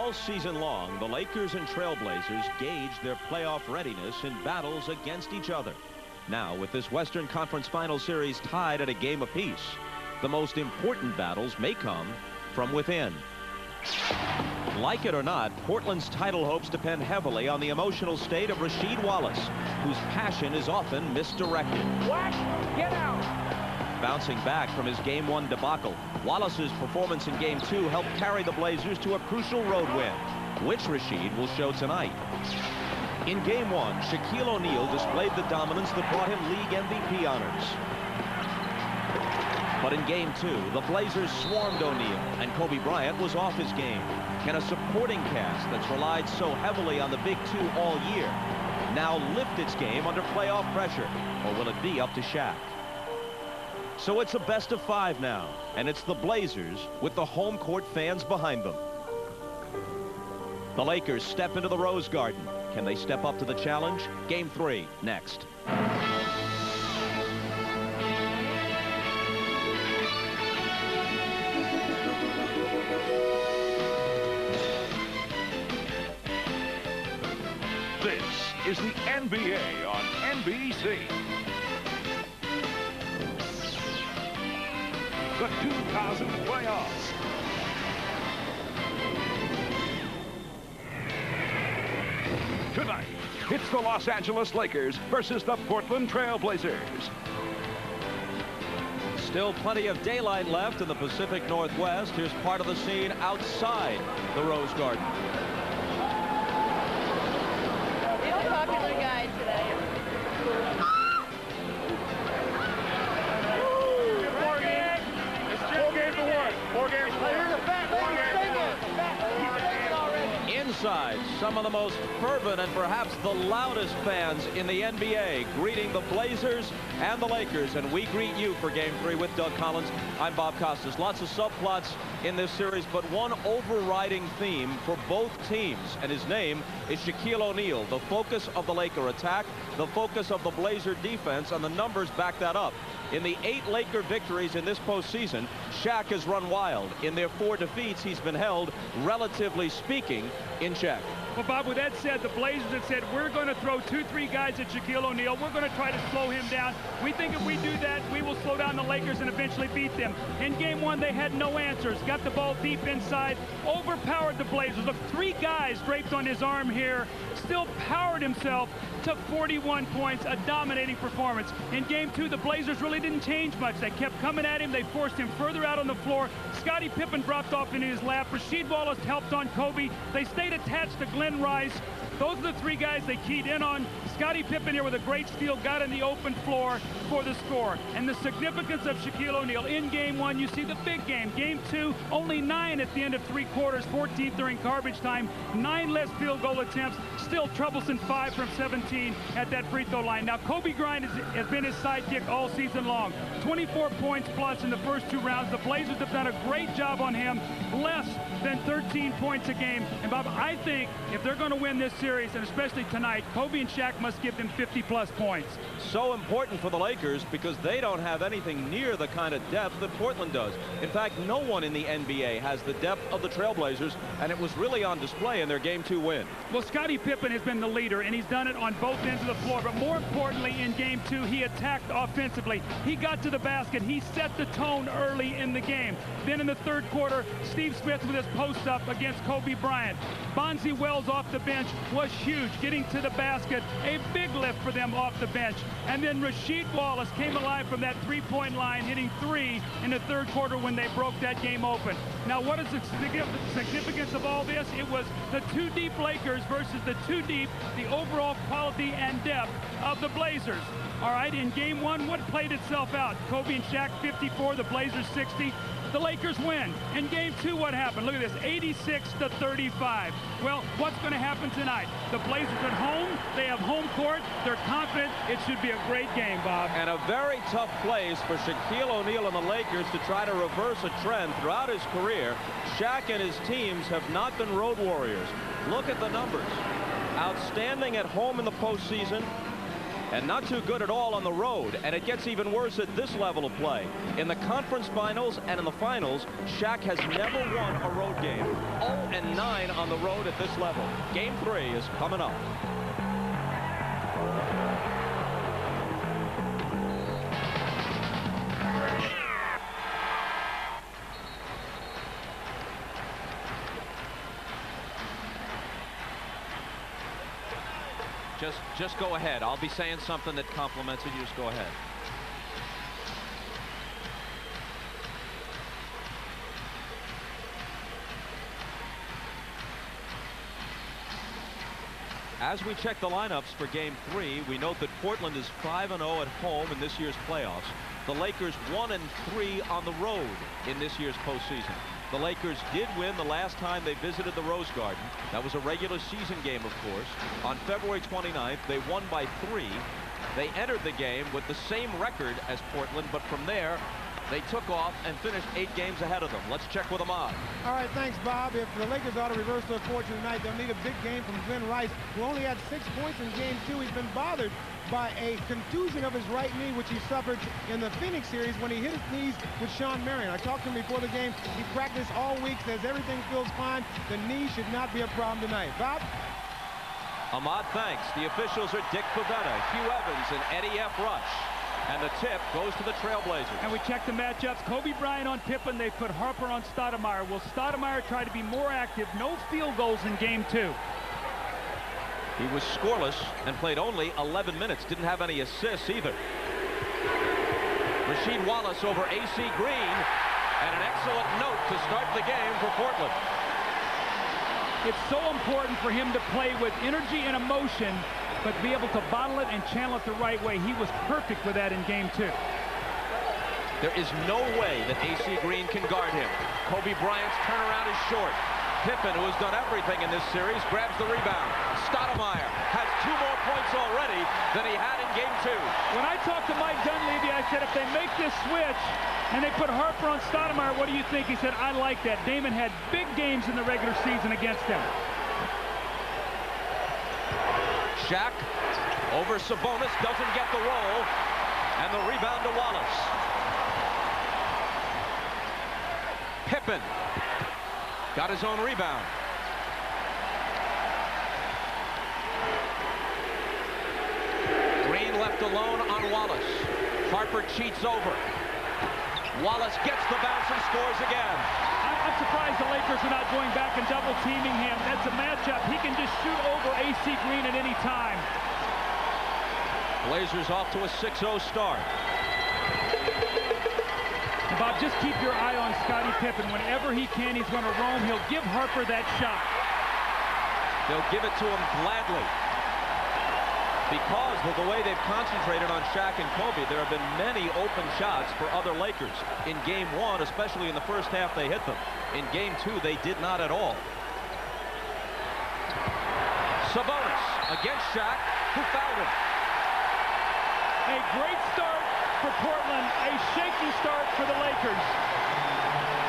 All season long, the Lakers and Trailblazers gauge their playoff readiness in battles against each other. Now, with this Western Conference Final Series tied at a game apiece, the most important battles may come from within. Like it or not, Portland's title hopes depend heavily on the emotional state of Rasheed Wallace, whose passion is often misdirected. What? Get out! Bouncing back from his Game 1 debacle, Wallace's performance in Game 2 helped carry the Blazers to a crucial road win, which Rasheed will show tonight. In Game 1, Shaquille O'Neal displayed the dominance that brought him league MVP honors. But in Game 2, the Blazers swarmed O'Neal, and Kobe Bryant was off his game. Can a supporting cast that's relied so heavily on the Big Two all year now lift its game under playoff pressure, or will it be up to Shaq? So it's a best-of-5 now, and it's the Blazers with the home court fans behind them. The Lakers step into the Rose Garden. Can they step up to the challenge? Game 3 next. This is the NBA on NBC. The 2000 playoffs. Tonight, it's the Los Angeles Lakers versus the Portland Trailblazers. Still plenty of daylight left in the Pacific Northwest. Here's part of the scene outside the Rose Garden. Real popular guy today. Inside, some of the most fervent and perhaps the loudest fans in the NBA greeting the Blazers and the Lakers. And we greet you for Game 3 with Doug Collins. I'm Bob Costas. Lots of subplots in this series, but one overriding theme for both teams, and his name is Shaquille O'Neal, the focus of the Laker attack, the focus of the Blazer defense, and the numbers back that up. In the 8 Laker victories in this postseason, Shaq has run wild. In their 4 defeats, he's been held, relatively speaking, in check. Well, Bob, with that said, the Blazers have said, we're going to throw 2-3 guys at Shaquille O'Neal. We're going to try to slow him down. We think if we do that, we will slow down the Lakers and eventually beat them. In Game 1, they had no answers. Got the ball deep inside, overpowered the Blazers. Look, 3 guys draped on his arm here, still powered himself to 41 points, a dominating performance. In Game 2, the Blazers really didn't change much. They kept coming at him. They forced him further out on the floor. Scottie Pippen dropped off into his lap. Rasheed Wallace helped on Kobe. They stayed attached to Glenn Rice. Those are the 3 guys they keyed in on. Scottie Pippen here with a great steal, got in the open floor for the score. And the significance of Shaquille O'Neal in Game 1, you see the big game. Game 2, only 9 at the end of 3 quarters, 14th during garbage time, 9 less field goal attempts, still troublesome 5 from 17 at that free throw line. Now, Kobe Bryant has been his sidekick all season long. 24 points plus in the first 2 rounds. The Blazers have done a great job on him, less than 13 points a game. And Bob, I think if they're going to win this series, and especially tonight, Kobe and Shaq must give them 50-plus points. So important for the Lakers because they don't have anything near the kind of depth that Portland does. In fact, no one in the NBA has the depth of the Trailblazers, and it was really on display in their Game 2 win. Well, Scottie Pippen has been the leader, and he's done it on both ends of the floor. But more importantly, in Game 2, he attacked offensively. He got to the basket. He set the tone early in the game. Then in the 3rd quarter, Steve Smith with his post-up against Kobe Bryant. Bonzi Wells off the bench was huge, getting to the basket. A big lift for them off the bench. And then Rasheed Wallace came alive from that 3-point line, hitting 3 in the 3rd quarter when they broke that game open. Now, what is the significance of all this? It was the 2 deep Lakers versus the 2 deep, the overall quality and depth of the Blazers. All right, in Game 1, what played itself out? Kobe and Shaq 54, the Blazers 60. The Lakers win. In Game 2, what happened? Look at this, 86-35. Well, what's going to happen tonight? The Blazers at home, they have home court, they're confident. It should be a great game, Bob. And a very tough place for Shaquille O'Neal and the Lakers to try to reverse a trend throughout his career. Shaq and his teams have not been road warriors. Look at the numbers. Outstanding at home in the postseason. and not too good at all on the road. And it gets even worse at this level of play. In the conference finals and in the finals, Shaq has never won a road game. 0-9 on the road at this level. Game 3 is coming up. Just go ahead. I'll be saying something that compliments it. You just go ahead. As we check the lineups for Game 3, we note that Portland is 5-0 at home in this year's playoffs. The Lakers 1-3 on the road in this year's postseason. The Lakers did win the last time they visited the Rose Garden. That was a regular season game, of course. On February 29th, they won by 3. They entered the game with the same record as Portland, but from there, they took off and finished 8 games ahead of them. Let's check with Ahmad. All right, thanks, Bob. If the Lakers ought to reverse their fortune tonight, they'll need a big game from Glenn Rice, who only had 6 points in Game 2. He's been bothered by a contusion of his right knee, which he suffered in the Phoenix series when he hit his knees with Sean Marion. I talked to him before the game. He practiced all week, says everything feels fine. The knee should not be a problem tonight. Bob? Ahmad, thanks. The officials are Dick Pavetta, Hugh Evans, and Eddie F. Rush. And the tip goes to the Trailblazers. And we check the matchups. Kobe Bryant on Pippen. They put Harper on Stoudemire. Will Stoudemire try to be more active? No field goals in Game 2. He was scoreless and played only 11 minutes. Didn't have any assists either. Rasheed Wallace over A.C. Green. And an excellent note to start the game for Portland. It's so important for him to play with energy and emotion, but be able to bottle it and channel it the right way. He was perfect with that in Game 2. There is no way that A.C. Green can guard him. Kobe Bryant's turnaround is short. Pippen, who has done everything in this series, grabs the rebound. Stoudemire has 2 more points already than he had in Game 2. When I talked to Mike Dunleavy, I said, if they make this switch and they put Harper on Stoudemire, what do you think? He said, I like that. Damon had big games in the regular season against them. Shaq over Sabonis, doesn't get the roll, and the rebound to Wallace. Pippen got his own rebound. Green left alone on Wallace. Harper cheats over. Wallace gets the bounce and scores again. I'm surprised the Lakers are not going back and double teaming him. That's a matchup. He can just shoot over A.C. Green at any time. Blazers off to a 6-0 start. Bob, just keep your eye on Scottie Pippen. Whenever he can, he's going to roam. He'll give Harper that shot. They'll give it to him gladly. Because of the way they've concentrated on Shaq and Kobe, there have been many open shots for other Lakers. In Game 1, especially in the first half, they hit them. In Game 2, they did not at all. Sabonis against Shaq, who fouled him. A great start for Portland, a shaky start for the Lakers.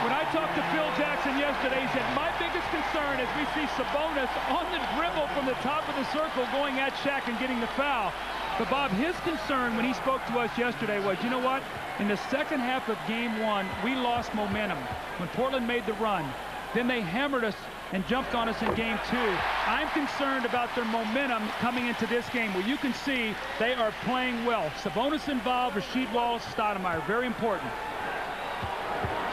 When I talked to Phil Jackson yesterday, he said, my biggest concern is we see Sabonis on the dribble from the top of the circle going at Shaq and getting the foul. But Bob, his concern when he spoke to us yesterday was, you know what? In the second half of Game 1, we lost momentum. When Portland made the run, then they hammered us and jumped on us in Game 2. I'm concerned about their momentum coming into this game, where you can see they are playing well. Sabonis involved, Rasheed Wallace, Stoudemire, very important.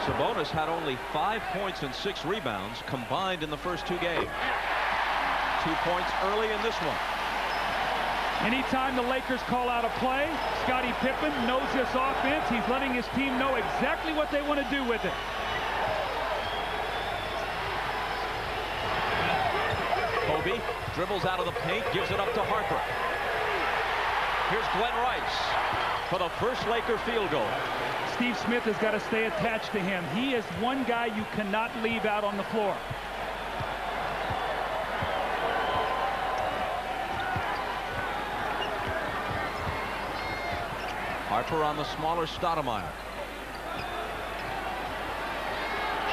Sabonis had only 5 points and 6 rebounds combined in the first 2 games. 2 points early in this one. Anytime the Lakers call out a play, Scottie Pippen knows this offense. He's letting his team know exactly what they want to do with it. Kobe dribbles out of the paint, gives it up to Harper. Here's Glenn Rice for the first Laker field goal. Steve Smith has got to stay attached to him. He is one guy you cannot leave out on the floor. Harper on the smaller Stoudemire.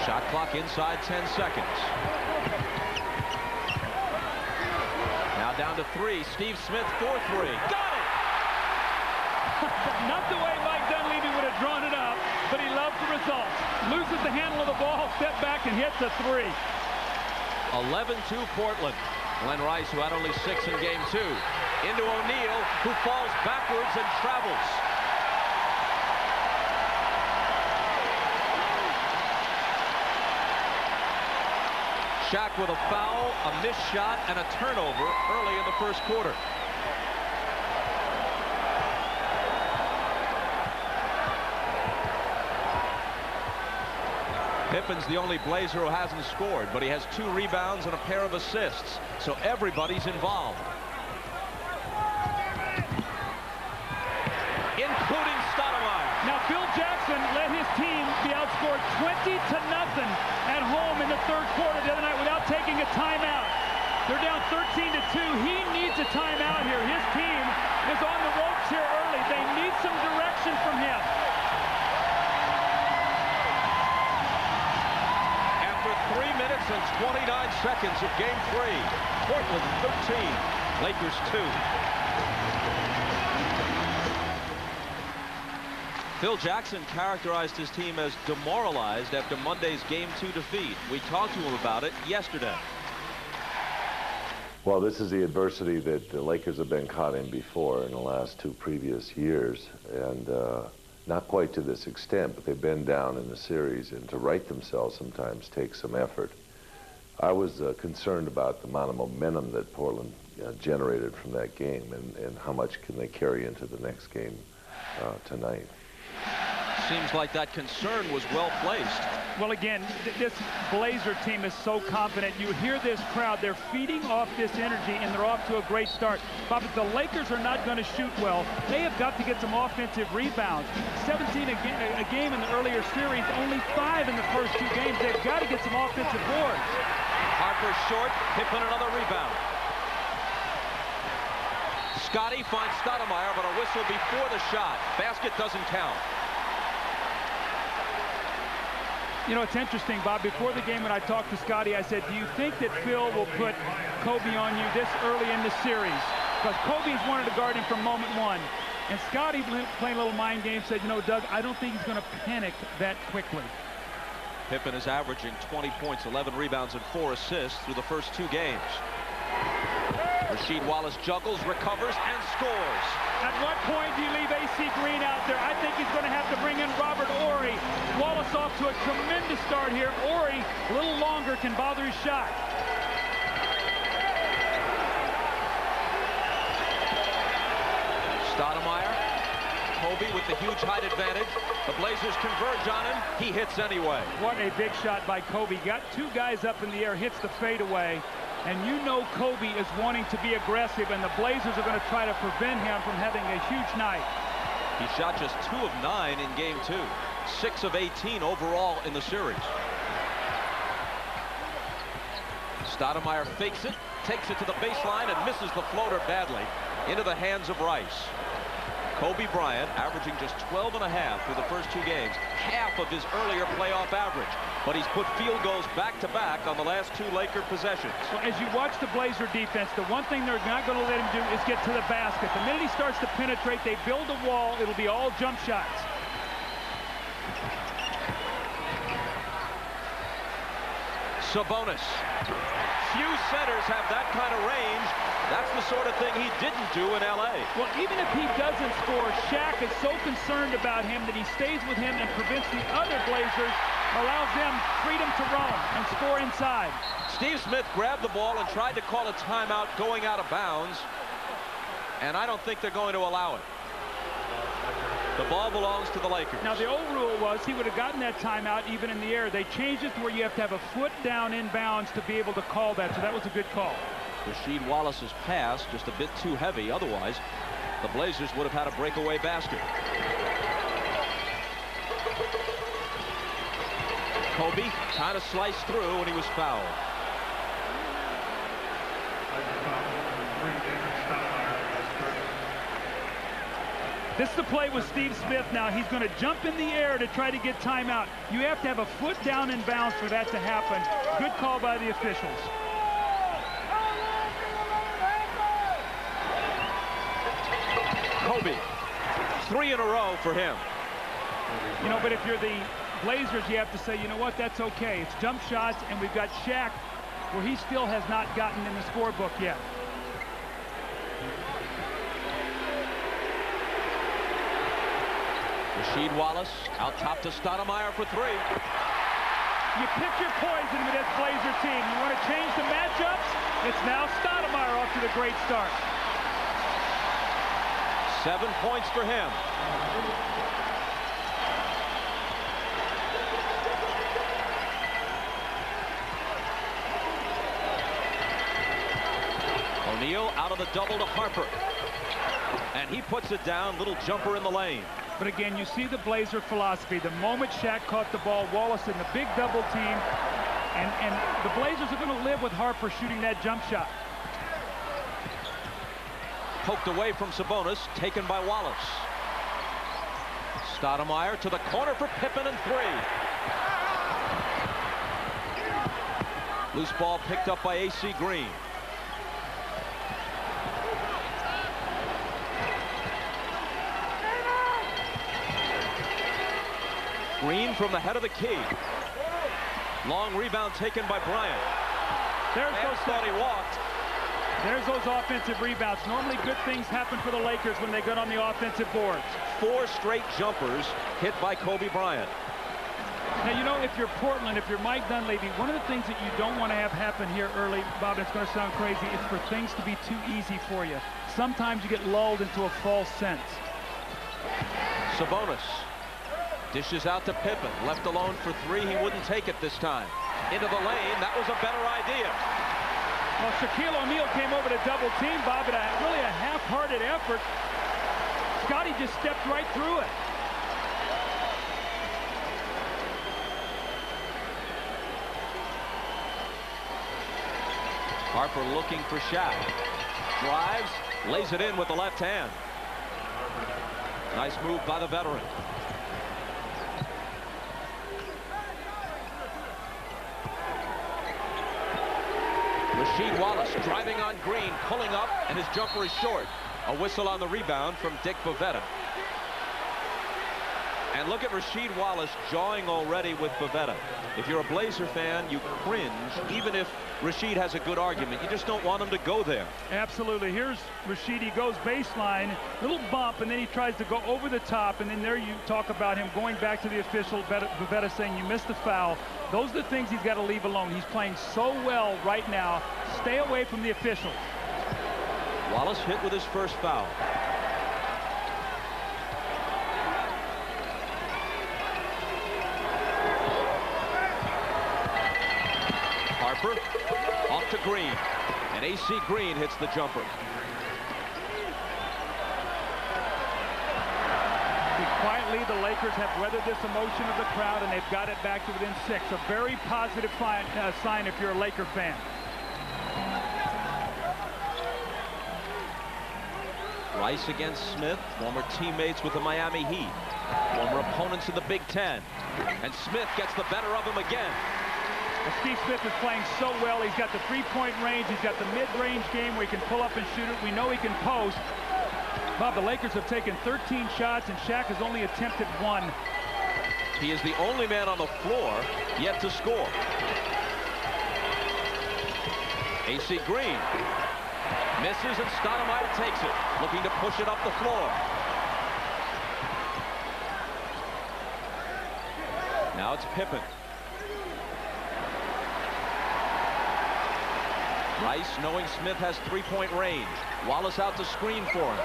Shot clock inside 10 seconds. Now down to 3. Steve Smith for 3. Got it! Not the way Mike Dunleavy would have drawn it up, but he loves the results. Loses the handle of the ball, step back, and hits a three. 11-2 Portland. Glenn Rice, who had only 6 in game 2. Into O'Neal, who falls backwards and travels. Shaq with a foul, a missed shot, and a turnover early in the first quarter. Pippen's the only Blazer who hasn't scored, but he has 2 rebounds and a pair of assists, so everybody's involved. Including Stoudemire. Now, Phil Jackson let his team be outscored 20-0 at home in the third quarter the other night without taking a timeout. They're down 13-2. He needs a timeout here. His team is on the ropes here early. They need some direction from him. After 3 minutes and 29 seconds of game 3, Portland 13, Lakers 2. Phil Jackson characterized his team as demoralized after Monday's game 2 defeat. We talked to him about it yesterday. Well, this is the adversity that the Lakers have been caught in before in the last 2 previous years, and not quite to this extent, but they've been down in the series, and to right themselves sometimes takes some effort. I was concerned about the amount of momentum that Portland generated from that game, and how much can they carry into the next game tonight. Seems like that concern was well placed. Well, again, this Blazer team is so confident. You hear this crowd. They're feeding off this energy, and they're off to a great start. But if the Lakers are not going to shoot well, they have got to get some offensive rebounds. 17 a game in the earlier series, only 5 in the first 2 games. They've got to get some offensive boards. Harper short, Pippen another rebound. Scotty finds Stoudemire, but a whistle before the shot. Basket doesn't count. You know, it's interesting, Bob. Before the game when I talked to Scotty, I said, do you think that Phil will put Kobe on you this early in the series? Because Kobe's wanted to guard him from moment 1. And Scotty, playing a little mind game, said, you know, Doug, I don't think he's going to panic that quickly. Pippen is averaging 20 points, 11 rebounds, and 4 assists through the first 2 games. Rasheed Wallace juggles, recovers, and scores. At what point do you leave A.C. Green out there? I think he's going to have to bring in Robert Horry. Wallace off to a tremendous start here. Horry, a little longer, can bother his shot. Stoudemire, Kobe with the huge height advantage. The Blazers converge on him. He hits anyway. What a big shot by Kobe. Got 2 guys up in the air, hits the fadeaway. And you know Kobe is wanting to be aggressive, and the Blazers are going to try to prevent him from having a huge night. He shot just 2 of 9 in game 2. 6 of 18 overall in the series. Stoudemire fakes it, takes it to the baseline, and misses the floater badly into the hands of Rice. Kobe Bryant averaging just 12.5 through the first 2 games, half of his earlier playoff average. But he's put field goals back-to-back on the last 2 Laker possessions. Well, as you watch the Blazer defense, the one thing they're not going to let him do is get to the basket. The minute he starts to penetrate, they build a wall. It'll be all jump shots. Sabonis. Few centers have that kind of range. That's the sort of thing he didn't do in L.A. Well, even if he doesn't score, Shaq is so concerned about him that he stays with him and prevents the other Blazers, allows them freedom to roam and score inside. Steve Smith grabbed the ball and tried to call a timeout going out of bounds, and I don't think they're going to allow it. The ball belongs to the Lakers. Now, the old rule was he would have gotten that timeout even in the air. They changed it to where you have to have a foot down in bounds to be able to call that, so that was a good call. Rasheed Wallace's pass just a bit too heavy. Otherwise, the Blazers would have had a breakaway basket. Kobe trying to slice through, and he was fouled. This is the play with Steve Smith now. He's going to jump in the air to try to get timeout. You have to have a foot down in bounds for that to happen. Good call by the officials. Kobe, 3 3 in a row for him. You know, but if you're the Blazers, you have to say, you know what, that's okay. It's jump shots, and we've got Shaq, where he still has not gotten in the scorebook yet. Rasheed Wallace out top to Stoudemire for 3. You pick your poison with this Blazer team. You want to change the matchups? It's now Stoudemire off to the great start. 7 points for him. O'Neal out of the double to Harper. And he puts it down. Little jumper in the lane. But again, you see the Blazer philosophy. The moment Shaq caught the ball, Wallace in the big double team. And the Blazers are going to live with Harper shooting that jump shot. Poked away from Sabonis, taken by Wallace. Stoudemire to the corner for Pippen and 3. Loose ball picked up by A.C. Green. Green from the head of the key. Long rebound taken by Bryant. There's those thought he walked. There's those offensive rebounds. Normally good things happen for the Lakers when they get on the offensive boards. 4 straight jumpers hit by Kobe Bryant. Now, you know, if you're Portland, if you're Mike Dunleavy, one of the things that you don't want to have happen here early, Bob, it's going to sound crazy, is for things to be too easy for you. Sometimes you get lulled into a false sense. Sabonis dishes out to Pippen. Left alone for 3. He wouldn't take it this time. Into the lane. That was a better idea. Well, Shaquille O'Neal came over to double team, Bob, at really a half-hearted effort. Scotty just stepped right through it. Harper looking for Shaq. Drives, lays it in with the left hand. Nice move by the veteran. Rasheed Wallace driving on Green, pulling up, and his jumper is short. A whistle on the rebound from Dick Bavetta. And look at Rasheed Wallace jawing already with Bavetta. If you're a Blazer fan, you cringe, even if Rasheed has a good argument. You just don't want him to go there. Absolutely. Here's Rasheed. He goes baseline, little bump, and then he tries to go over the top. And then there you talk about him going back to the official, Bavetta saying you missed the foul. Those are the things he's got to leave alone. He's playing so well right now. Stay away from the officials. Wallace hit with his first foul. Harper off to Green, and A.C. Green hits the jumper. Quietly, the Lakers have weathered this emotion of the crowd, and they've got it back to within 6. A very positive sign if you're a Laker fan. Rice against Smith, former teammates with the Miami Heat, former opponents in the Big Ten, and Smith gets the better of him again. Well, Steve Smith is playing so well. He's got the three-point range. He's got the mid-range game where he can pull up and shoot it. We know he can post. Bob, the Lakers have taken 13 shots, and Shaq has only attempted 1. He is the only man on the floor yet to score. A.C. Green misses, and Stoudemire takes it, looking to push it up the floor. Now it's Pippen. Rice, knowing Smith has three-point range. Wallace out to screen for him.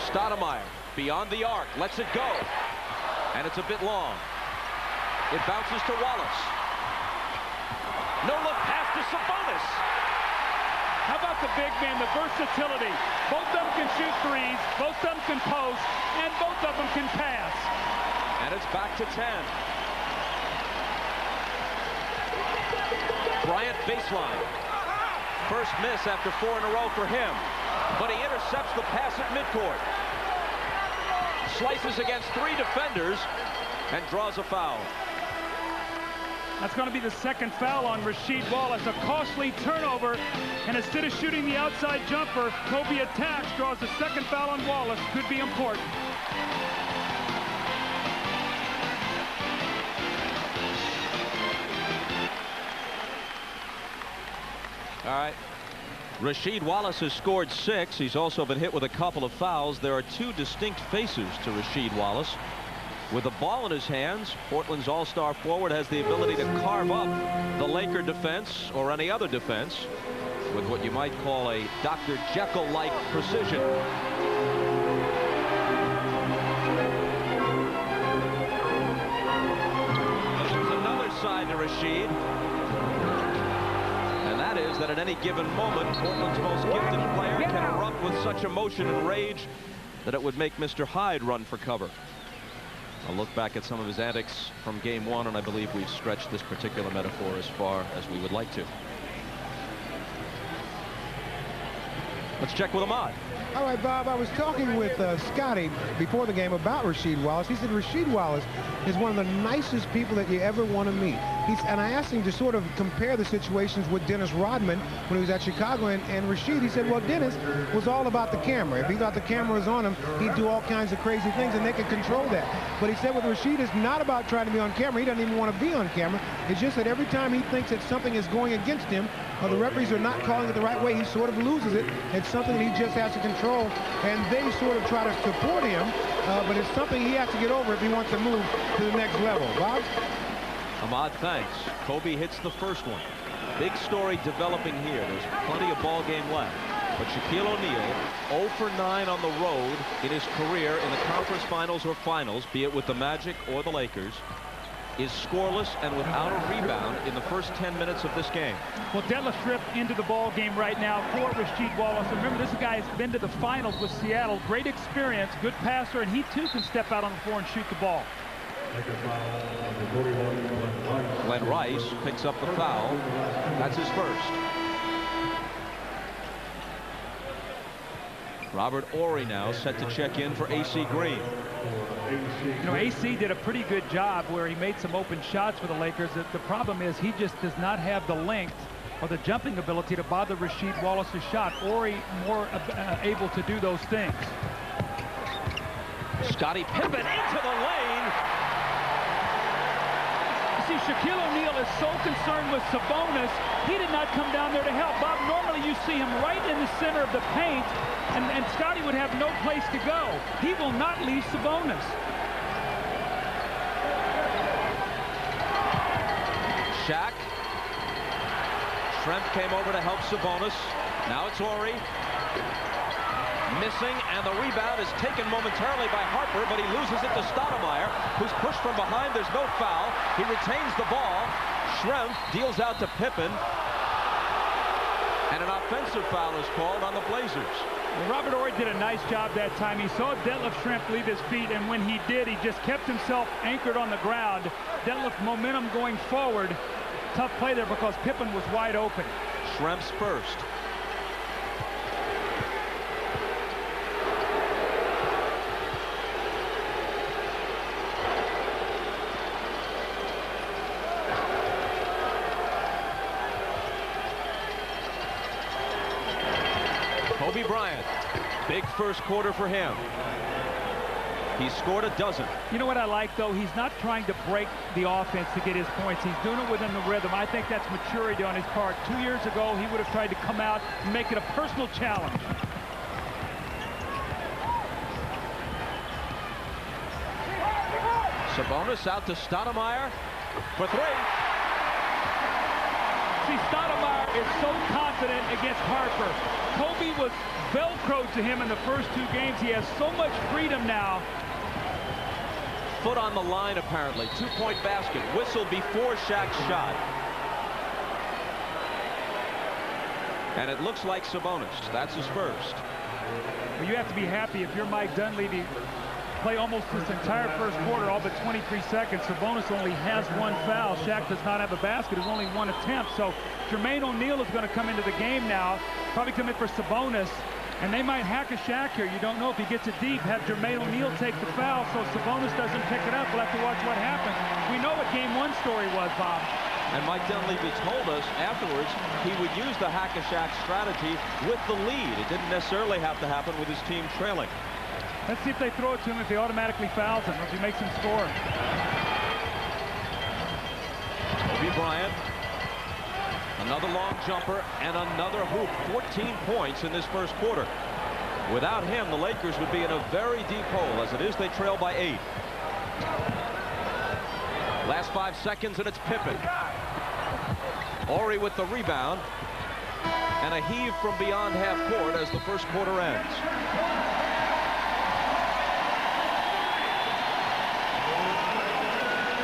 Stoudemire beyond the arc, lets it go. And it's a bit long. It bounces to Wallace. No-look pass to Sabonis. How about the big man, the versatility? Both of them can shoot threes, both of them can post, and both of them can pass. And it's back to 10. Bryant baseline. First miss after 4 in a row for him. But he intercepts the pass at midcourt. Slices against 3 defenders and draws a foul. That's going to be the second foul on Rasheed Wallace. A costly turnover, and instead of shooting the outside jumper, Kobe attacks, draws the second foul on Wallace. Could be important. All right. Rasheed Wallace has scored 6. He's also been hit with a couple of fouls. There are 2 distinct faces to Rasheed Wallace. With the ball in his hands, Portland's all-star forward has the ability to carve up the Laker defense or any other defense with what you might call a Dr. Jekyll-like precision. There's another side to Rasheed. And that is that at any given moment, Portland's most gifted player can erupt with such emotion and rage that it would make Mr. Hyde run for cover. I'll look back at some of his antics from game 1, and I believe we've stretched this particular metaphor as far as we would like to. Let's check with Ahmad. All right, Bob, I was talking with Scotty before the game about Rasheed Wallace. He said Rasheed Wallace is one of the nicest people that you ever want to meet. And I asked him to sort of compare the situations with Dennis Rodman when he was at Chicago and Rasheed. He said, well, Dennis was all about the camera. If he thought the camera was on him, he'd do all kinds of crazy things, and they could control that. But he said with Rasheed, it's not about trying to be on camera. He doesn't even want to be on camera. It's just that every time he thinks that something is going against him, or the referees are not calling it the right way, he sort of loses it. It's something that he just has to control, and they sort of try to support him, but it's something he has to get over if he wants to move to the next level. Bob? Ahmad, thanks. Kobe hits the first one. Big story developing here. There's plenty of ball game left. But Shaquille O'Neal, 0 for 9 on the road in his career in the conference finals or finals, be it with the Magic or the Lakers, is scoreless and without a rebound in the first 10 minutes of this game. Well, Detlef Schrempf into the ball game right now for Rasheed Wallace. And remember, this guy has been to the finals with Seattle. Great experience, good passer, and he too can step out on the floor and shoot the ball. Glenn Rice picks up the foul. That's his first. Robert Horry now set to check in for AC Green. You know, AC did a pretty good job where he made some open shots for the Lakers. The problem is he just does not have the length or the jumping ability to bother Rasheed Wallace's shot. Horry more able to do those things. Scottie Pippen into the lane. You see, Shaquille O'Neal is so concerned with Sabonis, he did not come down there to help. Bob, normally you see him right in the center of the paint, and Scottie would have no place to go. He will not leave Sabonis. Shaq. Schrempf came over to help Sabonis. Now it's Horry. Missing, and the rebound is taken momentarily by Harper, but he loses it to Stoudemire, who's pushed from behind. There's no foul. He retains the ball. Schrempf deals out to Pippen, and an offensive foul is called on the Blazers. Well, Robert Horry did a nice job that time. He saw Detlef Schrempf leave his feet, and when he did, he just kept himself anchored on the ground. Detlef momentum going forward. Tough play there because Pippen was wide open. Schrempf's first. Kobe Bryant, big first quarter for him. He scored a dozen. You know what I like, though? He's not trying to break the offense to get his points. He's doing it within the rhythm. I think that's maturity on his part. 2 years ago, he would have tried to come out and make it a personal challenge. Sabonis out to Stoudemire for 3. See, Stoudemire is so confident against Harper. Kobe was Velcroed to him in the first 2 games. He has so much freedom now. Foot on the line, apparently. 2-point basket. Whistle before Shaq's shot. And it looks like Sabonis. That's his first. Well, you have to be happy if you're Mike Dunleavy. Play almost this entire first quarter, all but 23 seconds. Sabonis only has 1 foul. Shaq does not have a basket. It's only 1 attempt. So Jermaine O'Neal is going to come into the game now. Probably come in for Sabonis. And they might hack a Shaq here. You don't know if he gets it deep. Have Jermaine O'Neal take the foul so Sabonis doesn't pick it up. We'll have to watch what happens. We know what game 1 story was, Bob. And Mike Dunleavy told us afterwards he would use the hack-a-shack strategy with the lead. It didn't necessarily have to happen with his team trailing. Let's see if they throw it to him, if he automatically fouls him, if he makes him score. Kobe Bryant, another long jumper, and another hoop. 14 points in this first quarter. Without him, the Lakers would be in a very deep hole. As it is, they trail by 8. Last 5 seconds, and it's Pippen. Horry with the rebound. And a heave from beyond half court as the first quarter ends.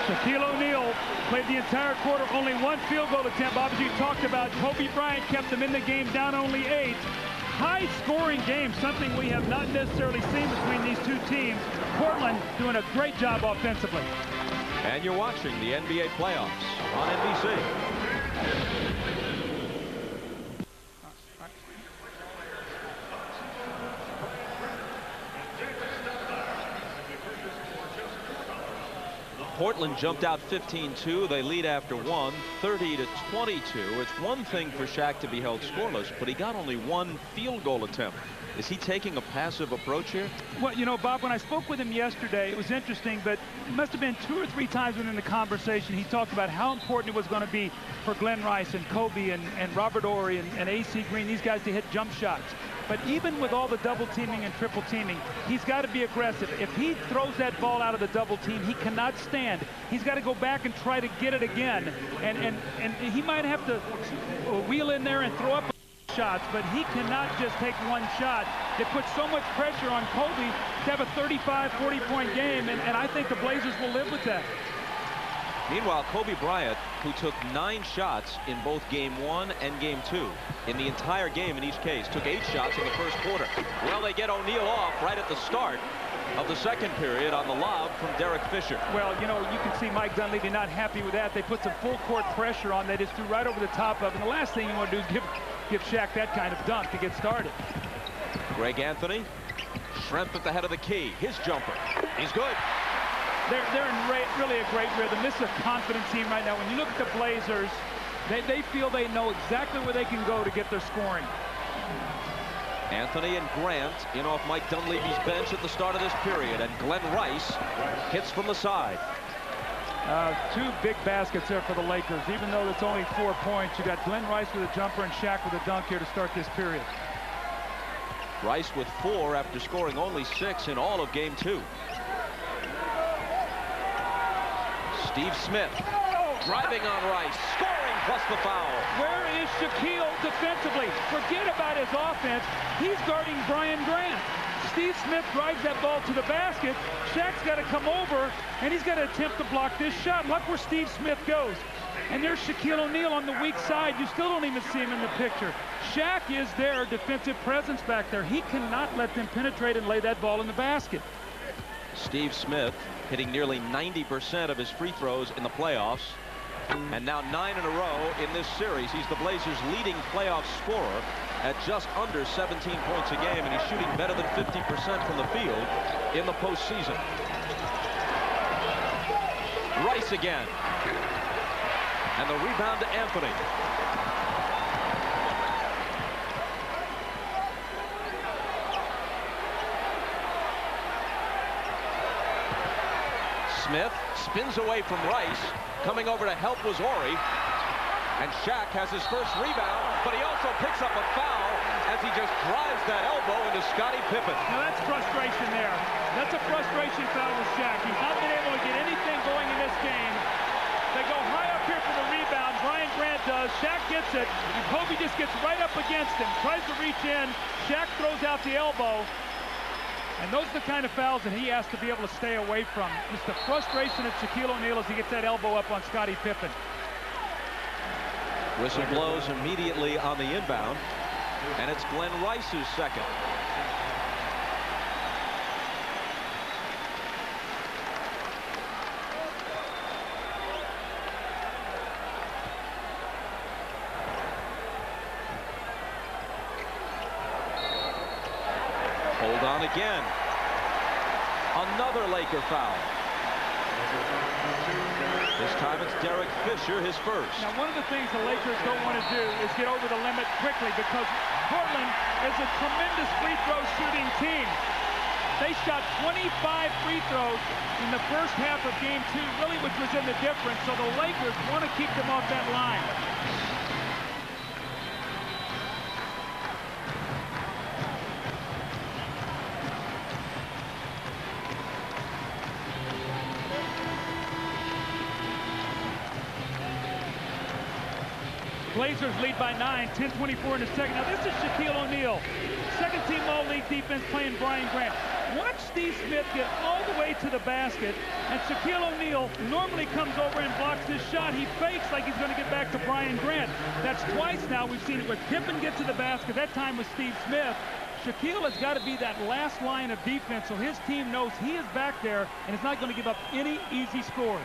Shaquille O'Neal played the entire quarter, only 1 field goal attempt. Bob, as you talked about, Kobe Bryant kept them in the game, down only 8. High-scoring game, something we have not necessarily seen between these two teams. Portland doing a great job offensively. And you're watching the NBA playoffs on NBC. Portland jumped out 15-2. They lead after 1, 30-22. It's one thing for Shaq to be held scoreless, but he got only 1 field goal attempt. Is he taking a passive approach here? Well, you know, Bob, when I spoke with him yesterday, it was interesting, but it must have been 2 or 3 times within the conversation he talked about how important it was going to be for Glenn Rice and Kobe and Robert Horry and A.C. Green, these guys to hit jump shots. But even with all the double teaming and triple teaming, he's got to be aggressive. If he throws that ball out of the double team, he cannot stand. He's got to go back and try to get it again. And he might have to wheel in there and throw up shots, but he cannot just take 1 shot. It puts so much pressure on Kobe to have a 35, 40-point game, and I think the Blazers will live with that. Meanwhile, Kobe Bryant, who took 9 shots in both Game 1 and Game 2, in the entire game in each case, took 8 shots in the first quarter. Well, they get O'Neal off right at the start of the second period on the lob from Derek Fisher. Well, you know, you can see Mike Dunleavy not happy with that. They put some full court pressure on. They just threw right over the top of it. And the last thing you want to do is give Shaq that kind of dunk to get started. Greg Anthony, Schrempf at the head of the key. His jumper. He's good. They're in really a great rhythm. This is a confident team right now. When you look at the Blazers, they feel they know exactly where they can go to get their scoring. Anthony and Grant in off Mike Dunleavy's bench at the start of this period, and Glenn Rice hits from the side. 2 big baskets there for the Lakers. Even though it's only 4 points, you got Glenn Rice with a jumper and Shaq with a dunk here to start this period. Rice with 4 after scoring only 6 in all of Game 2. Steve Smith driving on Rice, scoring plus the foul. Where is Shaquille defensively? Forget about his offense. He's guarding Brian Grant. Steve Smith drives that ball to the basket. Shaq's got to come over, and he's got to attempt to block this shot. Look where Steve Smith goes. And there's Shaquille O'Neal on the weak side. You still don't even see him in the picture. Shaq is their defensive presence back there. He cannot let them penetrate and lay that ball in the basket. Steve Smith hitting nearly 90% of his free throws in the playoffs. And now 9 in a row in this series. He's the Blazers' leading playoff scorer at just under 17 points a game, and he's shooting better than 50% from the field in the postseason. Rice again. And the rebound to Anthony. Smith spins away from Rice. Coming over to help was Horry. And Shaq has his first rebound, but he also picks up a foul as he just drives that elbow into Scottie Pippen. Now that's frustration there. That's a frustration foul with Shaq. He's not been able to get anything going in this game. They go high up here for the rebound. Brian Grant does. Shaq gets it. And Kobe just gets right up against him. Tries to reach in. Shaq throws out the elbow. And those are the kind of fouls that he has to be able to stay away from. Just the frustration of Shaquille O'Neal as he gets that elbow up on Scottie Pippen. Whistle blows immediately on the inbound, and it's Glenn Rice's second. Hold on again. Another Laker foul. This time it's Derek Fisher, his first. Now, one of the things the Lakers don't want to do is get over the limit quickly because Portland is a tremendous free throw shooting team. They shot 25 free throws in the first half of game 2, really, which was in the difference. So the Lakers want to keep them off that line. Blazers lead by 9, 10-24 in the second. Now this is Shaquille O'Neal, second team all-league defense playing Brian Grant. Watch Steve Smith get all the way to the basket, and Shaquille O'Neal normally comes over and blocks his shot. He fakes like he's going to get back to Brian Grant. That's twice now we've seen it with Pippen get to the basket. That time with Steve Smith. Shaquille has got to be that last line of defense so his team knows he is back there and is not going to give up any easy scores.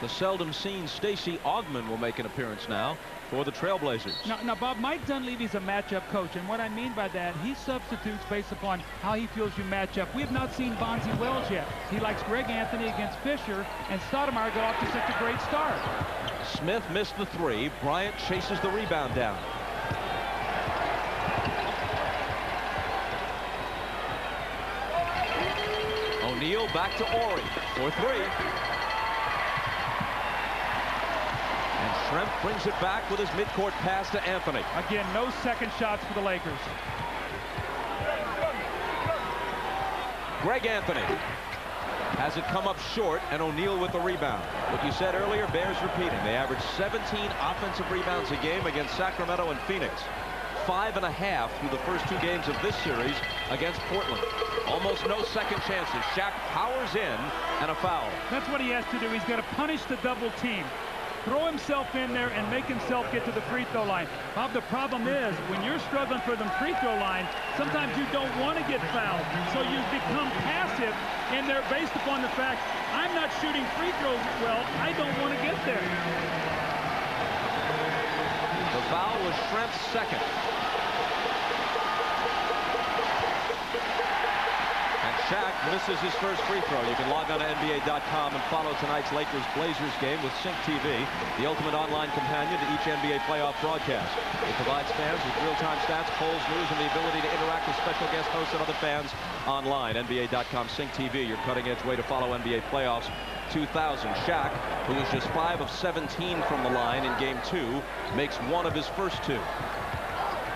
The seldom seen Stacey Augmon will make an appearance now for the Trailblazers. Now, Bob, Mike Dunleavy's a matchup coach, and what I mean by that, he substitutes based upon how he feels you match up. We have not seen Bonzi Wells yet. He likes Greg Anthony against Fisher, and Stoudemire got off to such a great start. Smith missed the 3. Bryant chases the rebound down. O'Neal back to Ori for 3. And Schrempf brings it back with his midcourt pass to Anthony. Again, no second shots for the Lakers. Greg Anthony has it come up short, and O'Neal with the rebound. What you said earlier bears repeating. They averaged 17 offensive rebounds a game against Sacramento and Phoenix. 5.5 through the first 2 games of this series against Portland. Almost no second chances. Shaq powers in, and a foul. That's what he has to do. He's got to punish the double team. Throw himself in there and make himself get to the free throw line. Bob, the problem is when you're struggling for the free throw line, sometimes you don't want to get fouled. So you become passive in there based upon the fact, I'm not shooting free throws well, I don't want to get there. The foul was Schrempf's second. Shaq misses his first free throw. You can log on to NBA.com and follow tonight's Lakers-Blazers game with Sync TV, the ultimate online companion to each NBA playoff broadcast. It provides fans with real-time stats, polls, news, and the ability to interact with special guest hosts and other fans online. NBA.com Sync TV, your cutting-edge way to follow NBA playoffs 2000. Shaq, who was just 5 of 17 from the line in Game 2, makes 1 of his first 2.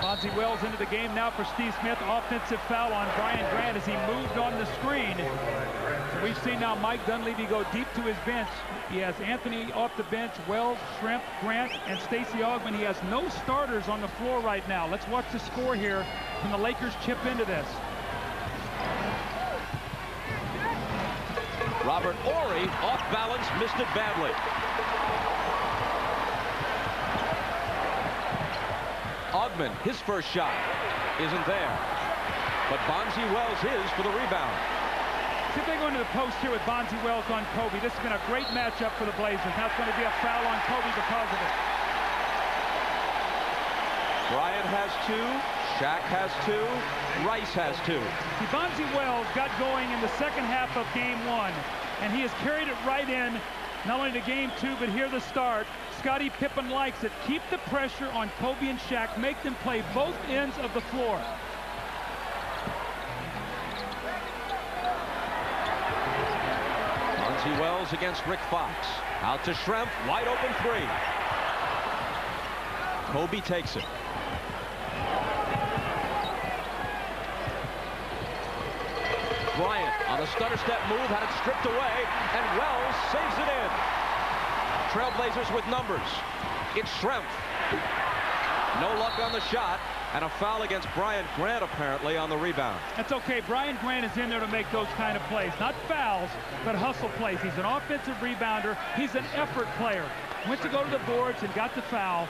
Bonzi Wells into the game now for Steve Smith. Offensive foul on Brian Grant as he moved on the screen. So we've seen now Mike Dunleavy go deep to his bench. He has Anthony off the bench, Wells, Schrempf, Grant, and Stacey Augmon. He has no starters on the floor right now. Let's watch the score here. Can the Lakers chip into this? Robert Horry off balance, missed it badly. Augmon, his first shot isn't there, but Bonzi Wells his for the rebound. See if they go into the post here with Bonzi Wells on Kobe. This has been a great matchup for the Blazers. Now it's going to be a foul on Kobe because of it. Bryant has 2, Shaq has 2, Rice has 2. See, Bonzi Wells got going in the second half of Game 1, and he has carried it right in, not only to Game 2, but here the start. Scottie Pippen likes it. Keep the pressure on Kobe and Shaq. Make them play both ends of the floor. Bonzi Wells against Rick Fox. Out to Schrempf, wide open 3. Kobe takes it. Bryant on a stutter step move, had it stripped away, and Wells saves it in. Trailblazers with numbers. It's Schrempf. No luck on the shot, and a foul against Brian Grant apparently on the rebound. That's okay. Brian Grant is in there to make those kind of plays. Not fouls, but hustle plays. He's an offensive rebounder. He's an effort player. Went to go to the boards and got the foul.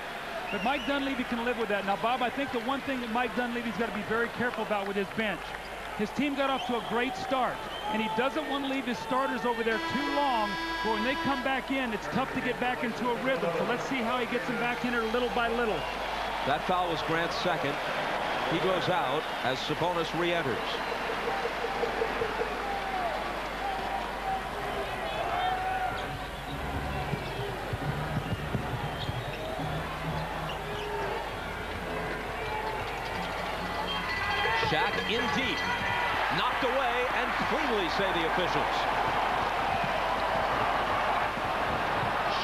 But Mike Dunleavy can live with that. Now, Bob, I think the one thing that Mike Dunleavy's got to be very careful about with his bench, his team got off to a great start, and he doesn't want to leave his starters over there too long, but when they come back in, it's tough to get back into a rhythm. So let's see how he gets them back in there little by little. That foul was Grant's second. He goes out as Sabonis re-enters. Shaq in deep. Knocked away and cleanly, say the officials.